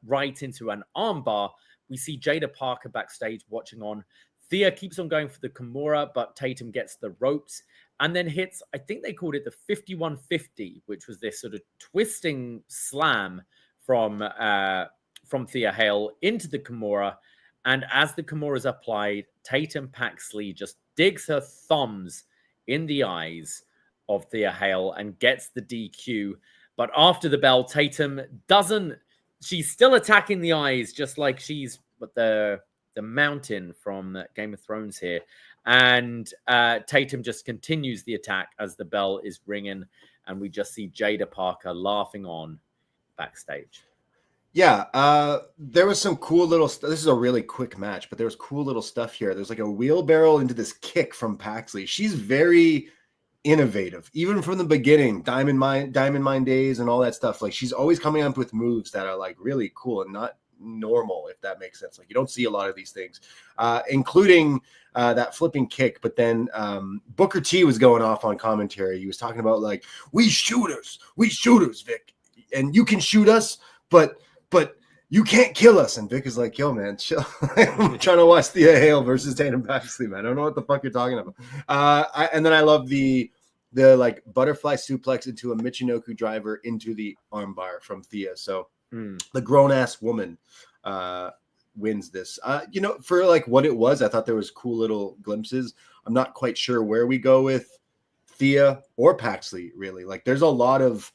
right into an armbar. We see Jada Parker backstage watching on. Thea keeps on going for the Kimura, but Tatum gets the ropes and then hits, I think they called it the 5150, which was this sort of twisting slam from Thea Hale into the Kimura. And as the Kimura is applied, Tatum Paxley just digs her thumbs in the eyes of Thea Hale and gets the DQ. But after the bell, Tatum doesn't. She's still attacking the eyes, just like she's the mountain from Game of Thrones here. And Tatum just continues the attack as the bell is ringing, and we just see Jada Parker laughing on backstage. Yeah, there was some cool little stuff. This is a really quick match, but there was cool little stuff here. There's like a wheelbarrow into this kick from Paxley. She's very innovative, even from the beginning, Diamond Mine days and all that stuff. Like, she's always coming up with moves that are like really cool and not normal, if that makes sense. Like, you don't see a lot of these things, including that flipping kick. But then Booker T was going off on commentary. He was talking about like, we shooters, Vic, and you can shoot us, but you can't kill us. And Vic is like, yo, man, chill. I'm trying to watch Thea Hale versus Tatum Paxley, man. I don't know what the fuck you're talking about. And then I love the like butterfly suplex into a Michinoku driver into the armbar from Thea. So the grown-ass woman wins this. For like what it was, I thought there was cool little glimpses. I'm not quite sure where we go with Thea or Paxley, really. Like, there's a lot of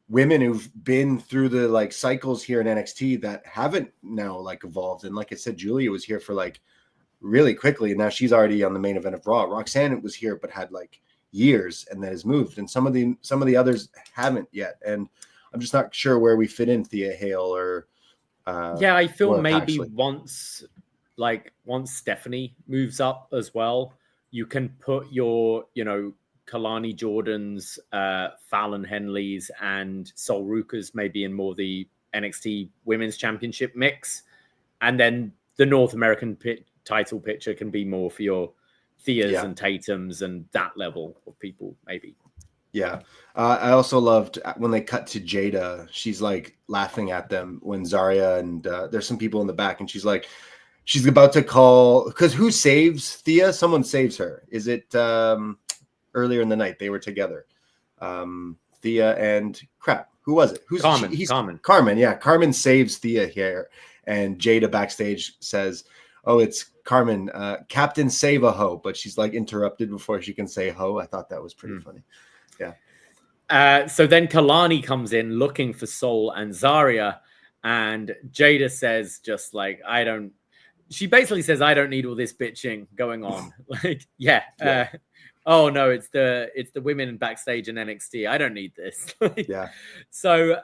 women who've been through the like cycles here in NXT that haven't now like evolved. And like I said, Julia was here for like really quickly, and now she's already on the main event of Raw. Roxanne was here but had like years and then has moved, and some of the others haven't yet. And I'm just not sure where we fit in Thea Hale or I feel maybe Paxley. once Stephanie moves up as well, you can put your Kalani Jordans, Fallon Henleys, and Sol Rukas maybe in more the NXT Women's Championship mix. And then the North American title picture can be more for your Theas and Tatums and that level of people, maybe. Yeah. I also loved when they cut to Jada. She's like laughing at them when Zarya and there's some people in the back, and she's like, she's about to call, because who saves Thea? Someone saves her. Is it earlier in the night they were together? Thea and who was it? Who's Carmen? Carmen. Yeah, Carmen saves Thea here, and Jada backstage says, "Oh, it's Carmen, Captain Save a Ho," but she's like interrupted before she can say ho. I thought that was pretty funny. Yeah. So then Kalani comes in looking for Sol and Zarya, and Jada says just like, she basically says, I don't need all this bitching going on. Like, oh no, it's the women backstage in NXT. I don't need this. So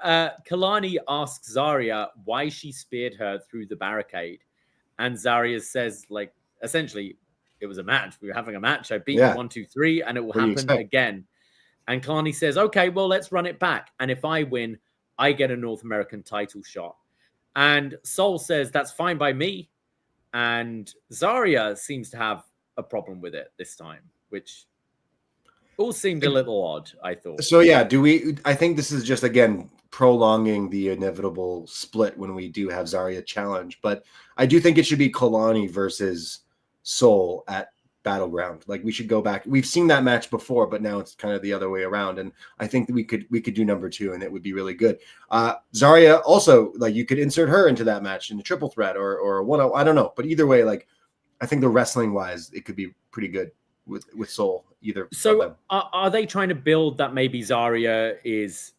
Kalani asks Zarya why she speared her through the barricade, and Zarya says, like, essentially, it was a match. We were having a match. I beat you 1, 2, 3, and it will happen again. And Kalani says, okay, well, let's run it back. And if I win, I get a North American title shot. And Sol says, that's fine by me. And Zarya seems to have a problem with it this time, which all seemed a little odd, I thought. So, I think this is just, again, prolonging the inevitable split when we do have Zarya challenge. But I do think it should be Kalani versus Sol at Battleground. Like, we should go back. We've seen that match before, but now it's kind of the other way around. And I think that we could do number 2, and it would be really good. Zarya also, like, you could insert her into that match in a triple threat or one. I don't know, but either way, like, I think the wrestling wise, it could be pretty good with Sol either. So are they trying to build that maybe Zarya is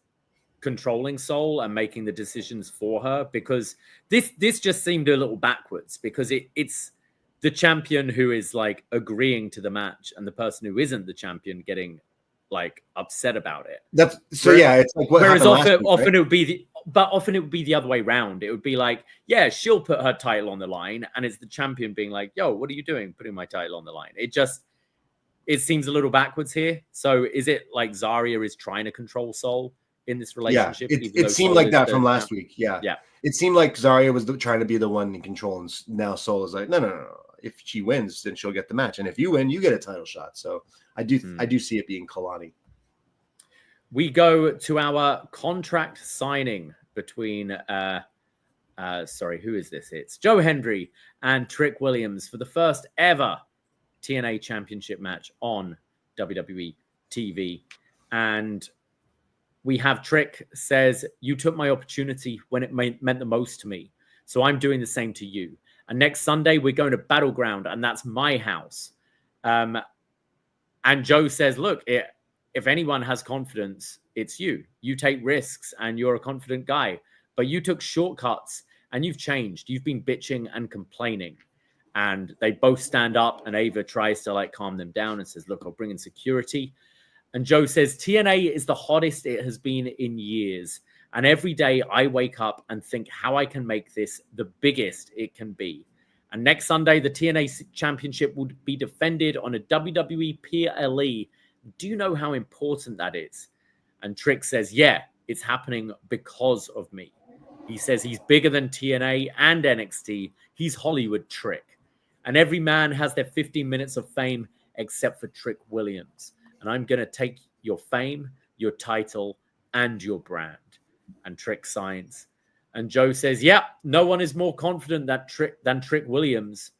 controlling Sol and making the decisions for her, because this just seemed a little backwards, because it's the champion who is like agreeing to the match and the person who isn't the champion getting like upset about it. It's like what whereas often it would be the other way around. It would be like, yeah, she'll put her title on the line, and it's the champion being like, yo, what are you doing putting my title on the line? It seems a little backwards here. So is it like Zarya is trying to control Sol in this relationship? Yeah, it seemed like that from last week. Yeah. It seemed like Zarya was trying to be the one in control, and now Sol is like, no. If she wins, then she'll get the match, and if you win, you get a title shot. So I do see it being Kalani. We go to our contract signing between who is this? It's Joe Hendry and Trick Williams for the first ever TNA Championship match on WWE TV. And we have Trick says, you took my opportunity when it meant the most to me. So I'm doing the same to you. And next Sunday, we're going to Battleground, and that's my house. And Joe says, look, if anyone has confidence, it's you. You take risks, and you're a confident guy. But you took shortcuts, and you've changed. You've been bitching and complaining. And they both stand up, and Ava tries to like calm them down and says, look, I'll bring in security. And Joe says, TNA is the hottest it has been in years. And every day I wake up and think how I can make this the biggest it can be. And next Sunday, the TNA Championship will be defended on a WWE PLE. Do you know how important that is? And Trick says, yeah, it's happening because of me. He says he's bigger than TNA and NXT. He's Hollywood Trick. And every man has their 15 minutes of fame except for Trick Williams. And I'm going to take your fame, your title, and your brand. And Trick signs. And Joe says, yeah, no one is more confident than Trick Williams.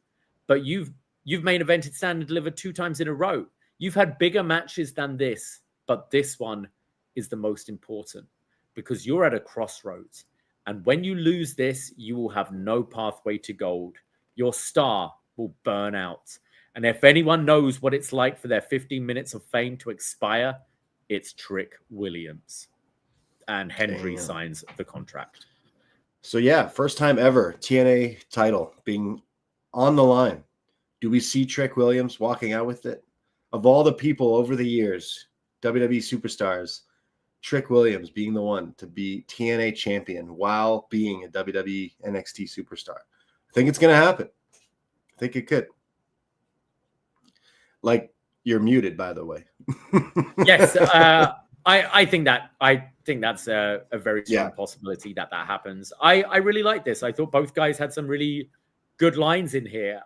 But you've main evented Stand and Delivered 2 times in a row. You've had bigger matches than this. But this one is the most important. Because you're at a crossroads. And when you lose this, you will have no pathway to gold. Your star will burn out. And if anyone knows what it's like for their 15 minutes of fame to expire, it's Trick Williams. And Hendry signs the contract. So yeah, first time ever TNA title being on the line. Do we see Trick Williams walking out with it? Of all the people over the years, WWE superstars, Trick Williams being the one to be TNA champion while being a WWE NXT superstar. I think it's going to happen. I think it could. Like, you're muted, by the way. Yes, I think that's a very strong possibility that happens. I really like this. I thought both guys had some really good lines in here.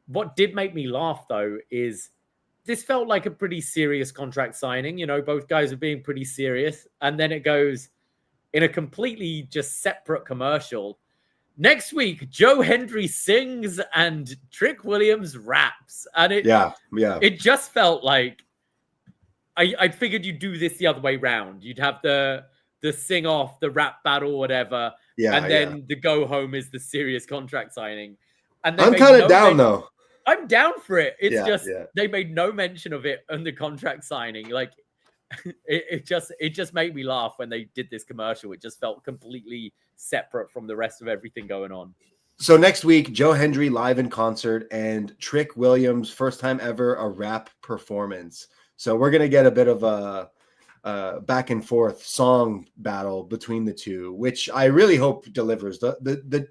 What did make me laugh though is this felt like a pretty serious contract signing. You know, both guys are being pretty serious, and then it goes in a completely just separate commercial. Next week, Joe Hendry sings and Trick Williams raps, and it just felt like. I figured you'd do this the other way round. You'd have the sing off, the rap battle, whatever. And then the go home is the serious contract signing. And I'm kind of down though. I'm down for it. It's they made no mention of it on the contract signing. Like it just made me laugh when they did this commercial. It just felt completely separate from the rest of everything going on. So next week, Joe Hendry live in concert and Trick Williams, first time ever, a rap performance. So we're going to get a bit of a back and forth song battle between the two, which I really hope delivers. The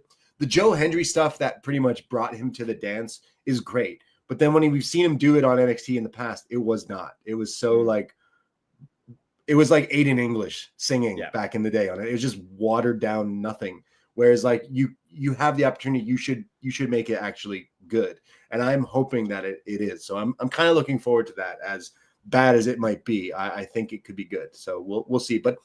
Joe Hendry stuff that pretty much brought him to the dance is great. But then when we've seen him do it on NXT in the past, it was not. It was so like, it was like Aiden English singing back in the day on it. It was just watered down nothing. Whereas like you have the opportunity, you should make it actually good. And I'm hoping that it is. So I'm kind of looking forward to that. As bad as it might be, I think it could be good. So we'll see. But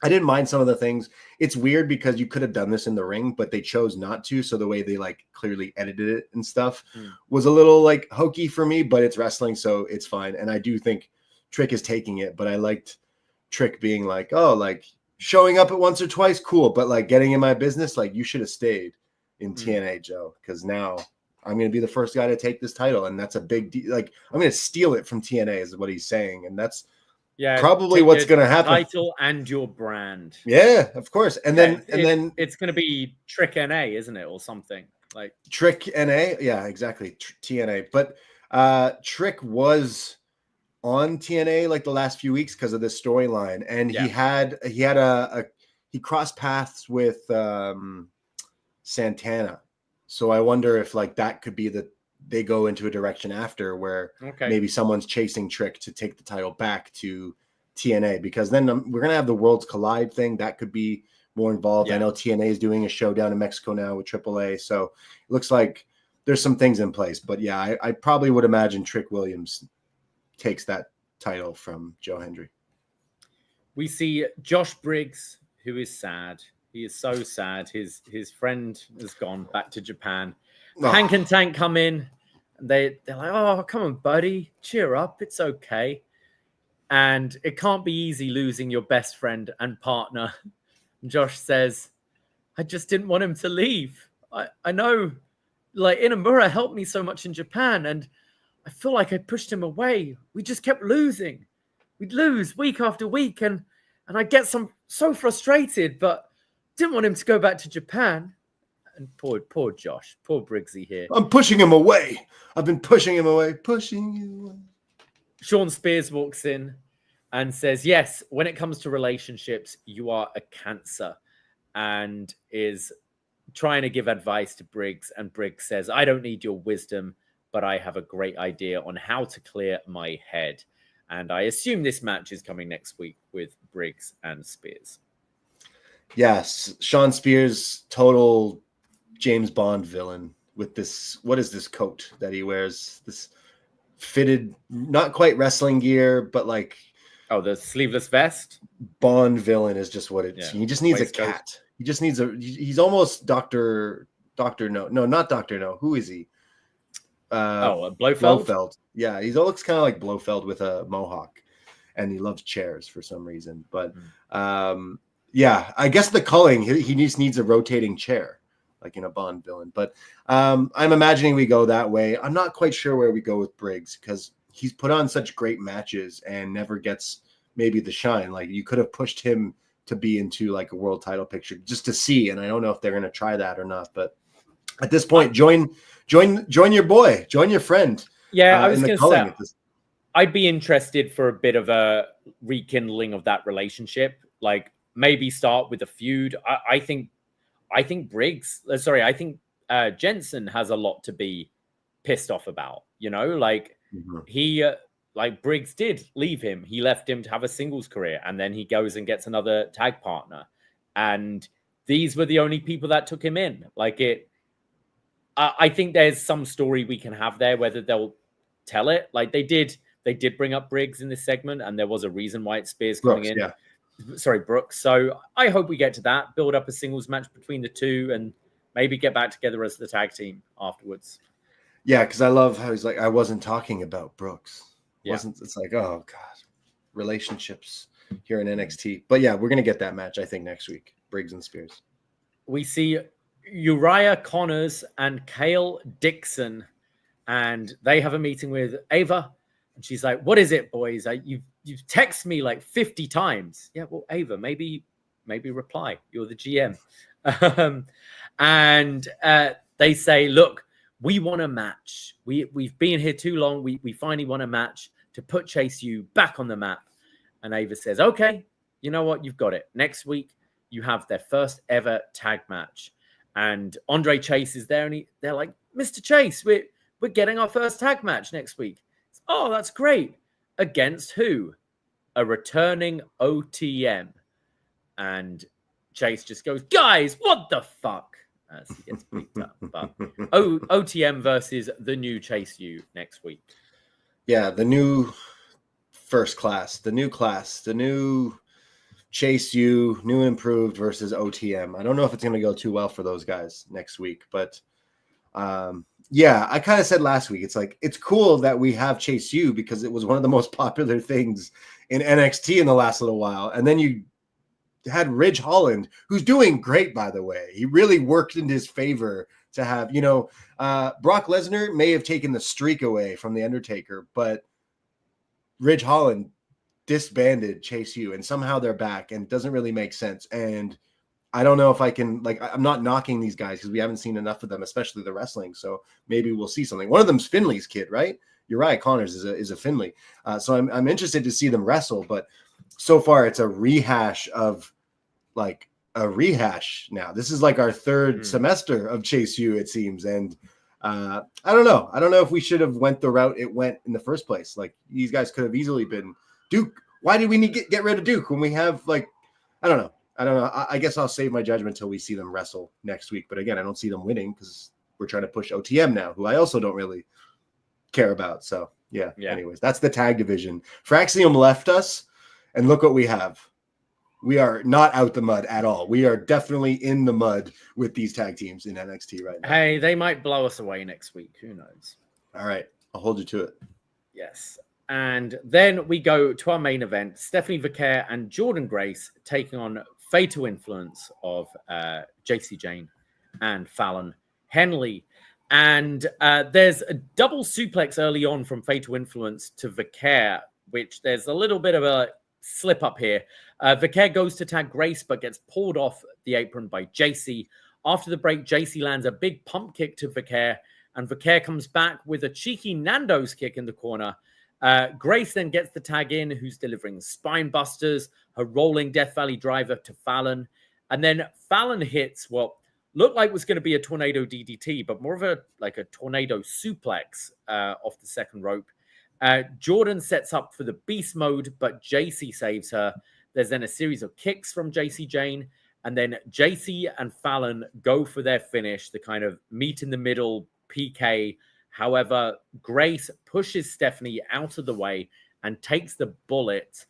I didn't mind some of the things. It's weird because you could have done this in the ring, but they chose not to. So the way they like clearly edited it and stuff was a little like hokey for me, but it's wrestling, so it's fine. And I do think Trick is taking it, but I liked Trick being like, oh, like showing up at once or twice, cool. But like getting in my business, like you should have stayed in TNA, Joe, because now I'm going to be the first guy to take this title. And that's a big deal. Like I'm going to steal it from TNA is what he's saying. And that's probably what's going to happen. Title and your brand. Yeah, of course. And then it's going to be Trick NA, isn't it, or something like Trick NA? Yeah, exactly. TNA. But Trick was on TNA like the last few weeks because of this storyline, and he crossed paths with Santana. So I wonder if like that could be they go into a direction after where maybe someone's chasing Trick to take the title back to TNA, because then we're going to have the Worlds Collide thing. That could be more involved. Yeah. I know TNA is doing a show down in Mexico now with AAA. So it looks like there's some things in place. But yeah, I probably would imagine Trick Williams takes that title from Joe Hendry. We see Josh Briggs, who is sad. He is so sad. His friend has gone back to Japan. Hank and Tank come in. And they're like, oh, come on, buddy. Cheer up. It's okay. And it can't be easy losing your best friend and partner. Josh says, I just didn't want him to leave. I know, like, Inamura helped me so much in Japan, and I feel like I pushed him away. We just kept losing. We'd lose week after week, and I get so frustrated, but didn't want him to go back to Japan. And poor Josh, poor Briggsy here. I'm pushing him away. I've been pushing him away, pushing you away. Sean Spears walks in and says, yes, when it comes to relationships, you are a cancer, and is trying to give advice to Briggs. And Briggs says, I don't need your wisdom, but I have a great idea on how to clear my head. And I assume this match is coming next week with Briggs and Spears. Yes, Sean Spears, total James Bond villain with this. What is this coat that he wears? This fitted, not quite wrestling gear, but like the sleeveless vest. Bond villain is just what it's. Yeah. He just needs a cat. He just needs he's almost Dr. No, not Dr. No. Who is he? Blofeld. Yeah, he looks kind of like Blofeld with a mohawk, and he loves chairs for some reason. But yeah, I guess the culling, he just needs a rotating chair, like in a Bond villain. But I'm imagining we go that way. I'm not quite sure where we go with Briggs, because he's put on such great matches and never gets maybe the shine. Like, you could have pushed him to be into like a world title picture just to see. And I don't know if they're going to try that or not. But at this point, join your boy, join your friend. Yeah, I was going to say, I'd be interested for a bit of a rekindling of that relationship. Like, maybe start with a feud. I think Jensen has a lot to be pissed off about, like like Briggs did leave him. He left him to have a singles career, and then he goes and gets another tag partner. And these were the only people that took him in. I think there's some story we can have there, whether they'll tell it. Like they did bring up Briggs in this segment, and there was a reason why it's Spears coming in. Yeah. Sorry, Brooks. So I hope we get to that, build up a singles match between the two, and maybe get back together as the tag team afterwards. Yeah, because I love how he's like, I wasn't talking about Brooks. Yeah. It's like, oh God, relationships here in NXT. But yeah, we're going to get that match, I think, next week. Briggs and Spears. We see Uriah Connors and Kale Dixon, and they have a meeting with Ava, and she's like, what is it, boys? You've texted me like 50 times. Yeah, well, Ava, maybe reply. You're the GM. And they say, look, we want a match. We've been here too long. We finally want a match to put Chase U back on the map. And Ava says, okay, you know what? You've got it. Next week, you have their first ever tag match. And Andre Chase is there, and they're like, Mr. Chase, we're getting our first tag match next week. Oh, that's great. Against who? A returning OTM. And Chase just goes, guys, what the fuck? As he gets picked up. But OTM versus the new Chase U next week. Yeah, the new first class, the new Chase U, new and improved versus OTM. I don't know if it's going to go too well for those guys next week, but yeah, I kind of said last week, it's like, it's cool that we have Chase U because it was one of the most popular things in NXT in the last little while. And then you had Ridge Holland, who's doing great, by the way. He really worked in his favor to have, Brock Lesnar may have taken the streak away from The Undertaker, but Ridge Holland disbanded Chase U, and somehow they're back, and it doesn't really make sense. And I don't know if I can, like, I'm not knocking these guys because we haven't seen enough of them, especially the wrestling. So maybe we'll see something. One of them's Finley's kid, right? Uriah Connors is a Finley. So I'm interested to see them wrestle, but so far it's a rehash of like a rehash now. This is like our third semester of Chase U, it seems. And I don't know. I don't know if we should have went the route it went in the first place. Like, these guys could have easily been Duke. Why did we need to get rid of Duke when we have, like, I don't know. I guess I'll save my judgment until we see them wrestle next week. But again, I don't see them winning because we're trying to push OTM now, who I also don't really care about. So yeah. Anyways, that's the tag division. Fraxium left us, and look what we have. We are not out the mud at all. We are definitely in the mud with these tag teams in NXT right now. Hey, they might blow us away next week. Who knows? All right. I'll hold you to it. Yes. And then we go to our main event. Stephanie Vaquer and Jordynne Grace taking on Fatal Influence of JC Jane and Fallon Henley. And there's a double suplex early on from Fatal Influence to Vaquer, which there's a little bit of a slip up here. Vaquer goes to tag Grace, but gets pulled off the apron by JC. After the break, JC lands a big pump kick to Vaquer, and Vaquer comes back with a cheeky Nando's kick in the corner. Grace then gets the tag in, who's delivering spine busters, her rolling Death Valley driver to Fallon. And then Fallon hits what looked like was going to be a tornado DDT, but more of a tornado suplex off the second rope. Jordynne sets up for the beast mode, but JC saves her. There's then a series of kicks from JC Jane, and then JC and Fallon go for their finish, the kind of meet in the middle PK. However, Grace pushes Stephanie out of the way and takes the bullet.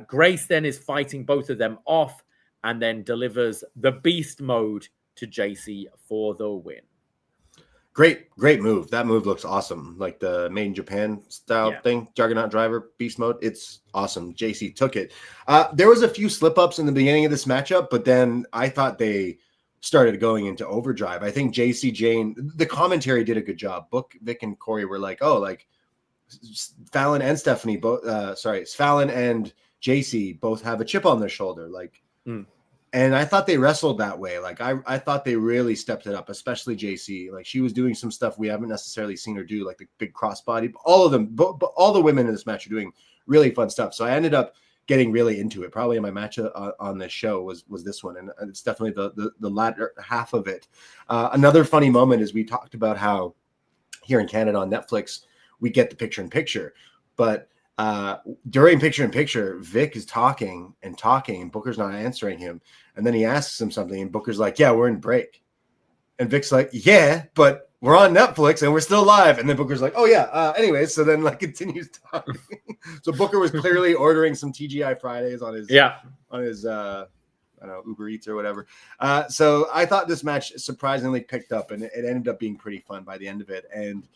Grace then is fighting both of them off and then delivers the beast mode to JC for the win. Great move. That move looks awesome. Like the Made in Japan style thing, Juggernaut driver, beast mode. It's awesome. JC took it. There was a few slip ups in the beginning of this matchup, but then I thought they started going into overdrive. I think JC Jane, the commentary did a good job. Book, Vic, and Corey were like, oh, like Fallon and Stephanie Fallon and JC both have a chip on their shoulder. Like, and I thought they wrestled that way. Like, I thought they really stepped it up, especially JC. Like, she was doing some stuff we haven't necessarily seen her do, like the big crossbody. All of them, but all the women in this match are doing really fun stuff. So I ended up getting really into it. Probably my match on this show was this one, and it's definitely the latter half of it. Another funny moment is we talked about how here in Canada on Netflix we get the picture-in-picture, but during picture-in-picture, Vic is talking, and Booker's not answering him, and then he asks him something, and Booker's like, "Yeah, we're in break," and Vic's like, "Yeah, but we're on Netflix and we're still live." And then Booker's like, "Oh yeah, anyways." So then continues talking. So Booker was clearly ordering some TGI Fridays on his I don't know, Uber Eats or whatever. So I thought this match surprisingly picked up, and it ended up being pretty fun by the end of it. And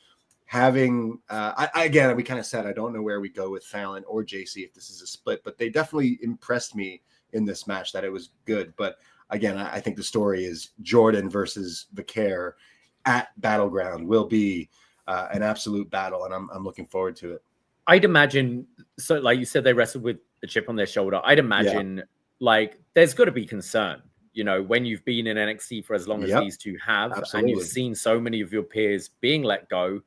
having again, we kind of said I don't know where we go with Fallon or JC if this is a split, but they definitely impressed me in this match that it was good. But again, I think the story is Jordynne versus Vaquer at Battleground will be an absolute battle, and I'm looking forward to it. I'd imagine, so like you said, they wrestled with a chip on their shoulder. I'd imagine like there's got to be concern, you know, when you've been in NXT for as long as these two have, and you've seen so many of your peers being let go.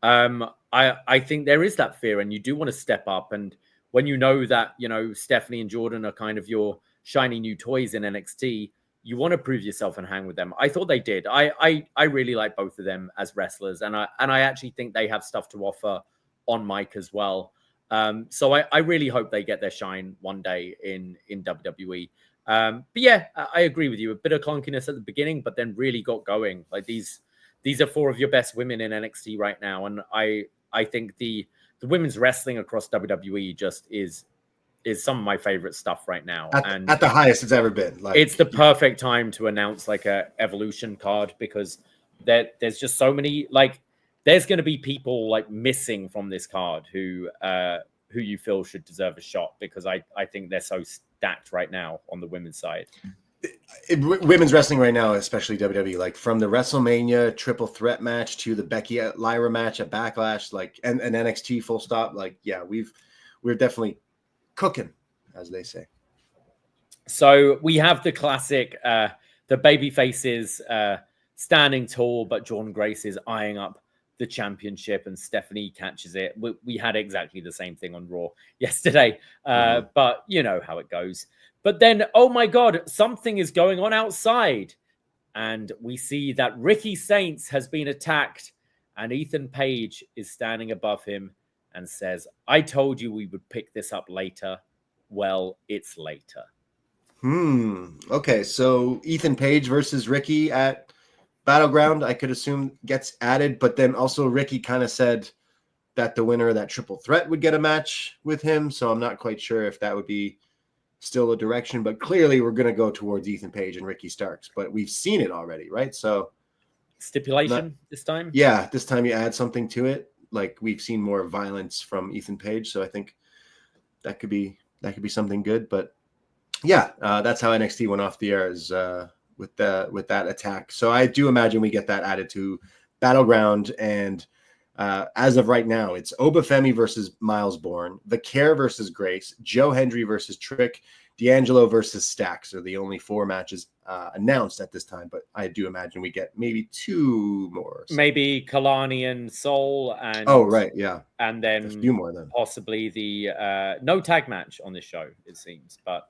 I think there is that fear, and you do want to step up. And when you know that, you know, Stephanie and Jordynne are kind of your shiny new toys in NXT, you want to prove yourself and hang with them. I thought they did. I really like both of them as wrestlers, and I actually think they have stuff to offer on mic as well. So I really hope they get their shine one day in WWE. But yeah, I agree with you. A bit of clunkiness at the beginning, but then really got going. Like these are four of your best women in NXT right now, and I think the women's wrestling across WWE just is some of my favorite stuff right now. At the highest it's ever been. Like, it's the perfect time to announce like a Evolution card, because there's just so many, like there's going to be people like missing from this card who you feel should deserve a shot, because I think they're so stacked right now on the women's side. Women's wrestling right now, especially WWE, like from the WrestleMania triple threat match to the Becky Lyra match at Backlash, like and NXT full stop. Like, yeah, we're definitely cooking, as they say. So we have the classic, the baby faces standing tall, but Jordynne Grace is eyeing up the championship and Stephanie catches it. We had exactly the same thing on Raw yesterday, but you know how it goes. But then, oh my God, something is going on outside. And we see that Ricky Saints has been attacked and Ethan Page is standing above him and says, I told you we would pick this up later. Well, it's later. Okay, so Ethan Page versus Ricky at Battleground, I could assume gets added, but then also Ricky kind of said that the winner of that triple threat would get a match with him, so I'm not quite sure if that would be still a direction, but clearly we're going to go towards Ethan Page and Ricky Starks, but we've seen it already, right? So stipulation this time? Yeah, this time you add something to it. Like we've seen more violence from Ethan Page, so I think that could be something good, but yeah, that's how NXT went off the air is with that attack. So I do imagine we get that added to Battleground, and as of right now, it's Oba Femi versus Myles Borne, Vaquer versus Grace, Joe Hendry versus Trick, D'Angelo versus Stax are the only 4 matches announced at this time, but I do imagine we get maybe 2 more. Maybe Kalani and Soul, and and then a few more then. Possibly the no tag match on this show, it seems, but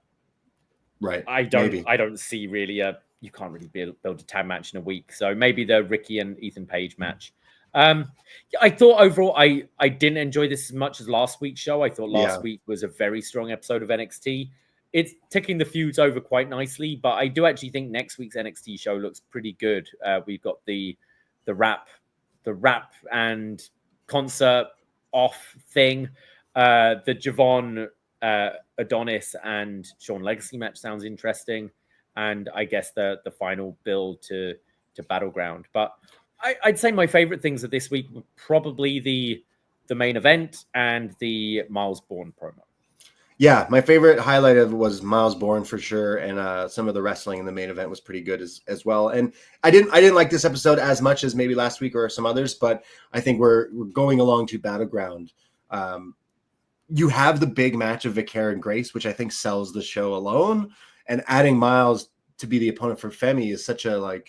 I don't see really you can't really build a tag match in a week, so maybe the Ricky and Ethan Page match. I thought overall I didn't enjoy this as much as last week's show. I thought last week was a very strong episode of NXT. It's ticking the feuds over quite nicely, but I do actually think next week's NXT show looks pretty good. We've got the rap and concert off thing. The Javon Adonis and Sean Legacy match sounds interesting, and I guess the final build to Battleground. But I'd say my favorite things of this week were probably the main event and the Myles Borne promo. Yeah, my favorite highlight of it was Myles Borne for sure, and some of the wrestling in the main event was pretty good as well. And I didn't like this episode as much as maybe last week or some others, but I think we're going along to Battleground. You have the big match of Vaquer and Grace, which I think sells the show alone, and adding Myles to be the opponent for Femi is such a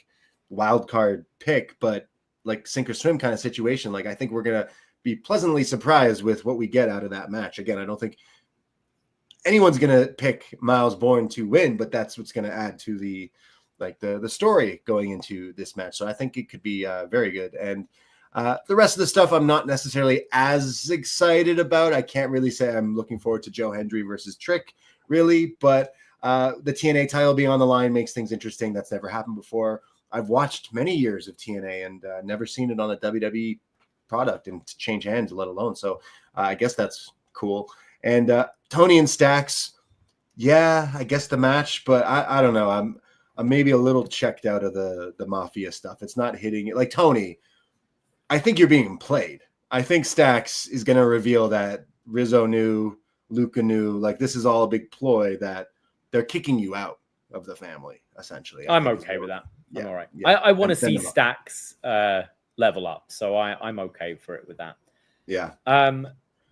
wild card pick, but sink or swim kind of situation. I think we're gonna be pleasantly surprised with what we get out of that match. Again, I don't think anyone's gonna pick Myles Borne to win, but that's what's gonna add to the story going into this match. So I think it could be very good. And the rest of the stuff I'm not necessarily as excited about. I can't really say I'm looking forward to Joe Hendry versus Trick, really, but the TNA title being on the line makes things interesting. That's never happened before. I've watched many years of TNA and never seen it on a WWE product and to change hands, let alone. So I guess that's cool. And Tony and Stax, yeah, I guess the match, but I don't know. I'm maybe a little checked out of the Mafia stuff. It's not hitting it. Like Tony, I think you're being played. I think Stax is going to reveal that Rizzo knew, Luca knew, this is all a big ploy that they're kicking you out of the family, essentially. I'm okay with that. I'm all right. Yeah. I want to see Stax level up, so I'm okay for it with that. Yeah.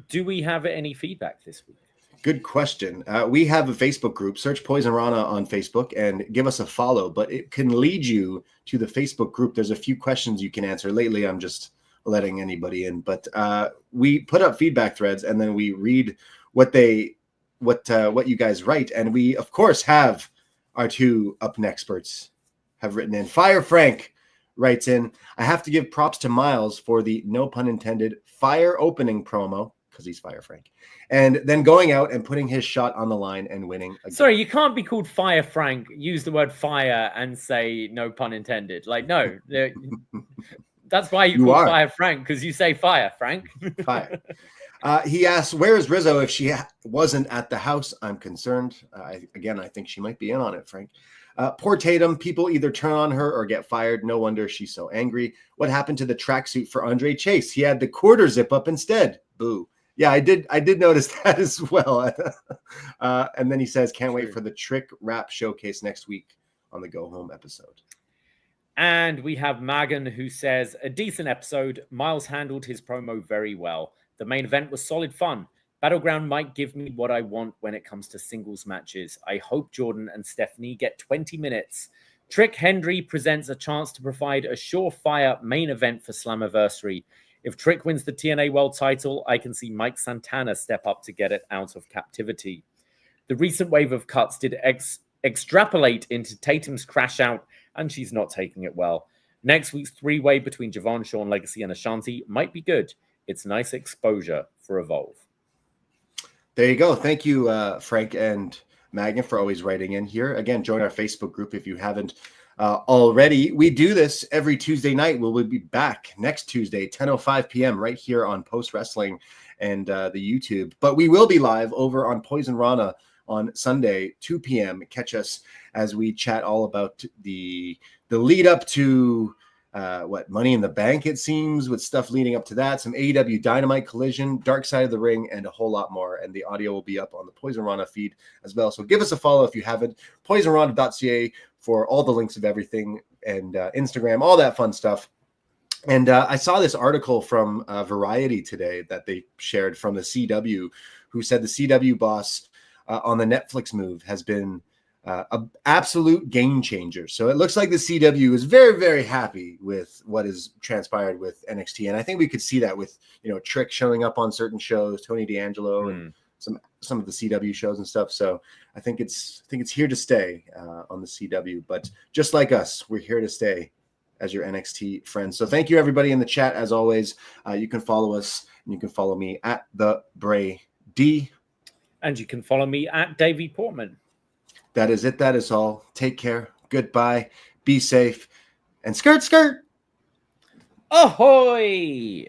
Do we have any feedback this week? Good question. We have a Facebook group. Search Poison Rana on Facebook and give us a follow, but it can lead you to the Facebook group. There's a few questions you can answer. Lately, I'm just letting anybody in, but we put up feedback threads and then we read what you guys write. And we, of course, have our 2 upNXT have written in. Fire Frank writes in, I have to give props to Myles for the, no pun intended, fire opening promo, because he's Fire Frank, and then going out and putting his shot on the line and winning again. Sorry, you can't be called Fire Frank, use the word fire and say no pun intended. No, that's why you call Fire Frank, because you say fire, Frank. Fire. He asks, where is Rizzo if she wasn't at the house? I'm concerned. I think she might be in on it, Frank. Poor Tatum. People either turn on her or get fired. No wonder she's so angry. What happened to the tracksuit for Andre Chase? He had the quarter zip up instead. Boo. Yeah, I did notice that as well. And then he says, can't wait for the Trick Rap Showcase next week on the Go Home episode. And we have Magan who says, a decent episode. Myles handled his promo very well. The main event was solid fun. Battleground might give me what I want when it comes to singles matches. I hope Jordynne and Stephanie get 20 minutes. Trick Hendry presents a chance to provide a surefire main event for Slammiversary. If Trick wins the TNA World title, I can see Mike Santana step up to get it out of captivity. The recent wave of cuts did extrapolate into Tatum's crash out, and she's not taking it well. Next week's three-way between Javon, Sean Legacy, and Ashanti might be good. It's nice exposure for Evolve. There you go. Thank you, Frank and Magna, for always writing in here. Again, join our Facebook group if you haven't already. We do this every Tuesday night. We'll be back next Tuesday, 10:05 p.m. right here on Post Wrestling and the YouTube. But we will be live over on Poison Rana on Sunday, 2 p.m. Catch us as we chat all about the lead up to Money in the Bank, it seems, with stuff leading up to that, some AEW Dynamite, Collision, Dark Side of the Ring, and a whole lot more. And the audio will be up on the Poison Rana feed as well. So give us a follow if you haven't. Poisonrana.ca for all the links of everything, and Instagram, all that fun stuff. And I saw this article from Variety today that they shared from the CW, who said the CW boss on the Netflix move has been an absolute game changer. So it looks like the CW is very, very happy with what has transpired with NXT. And I think we could see that with, Trick showing up on certain shows, Tony D'Angelo, and some of the CW shows and stuff. So I think it's here to stay on the CW. But just like us, we're here to stay as your NXT friends. So thank you, everybody in the chat. As always, you can follow us, and you can follow me at the Bray D. And you can follow me at Davie Portman. That is it. That is all. Take care. Goodbye. Be safe. And skirt, skirt. Ahoy!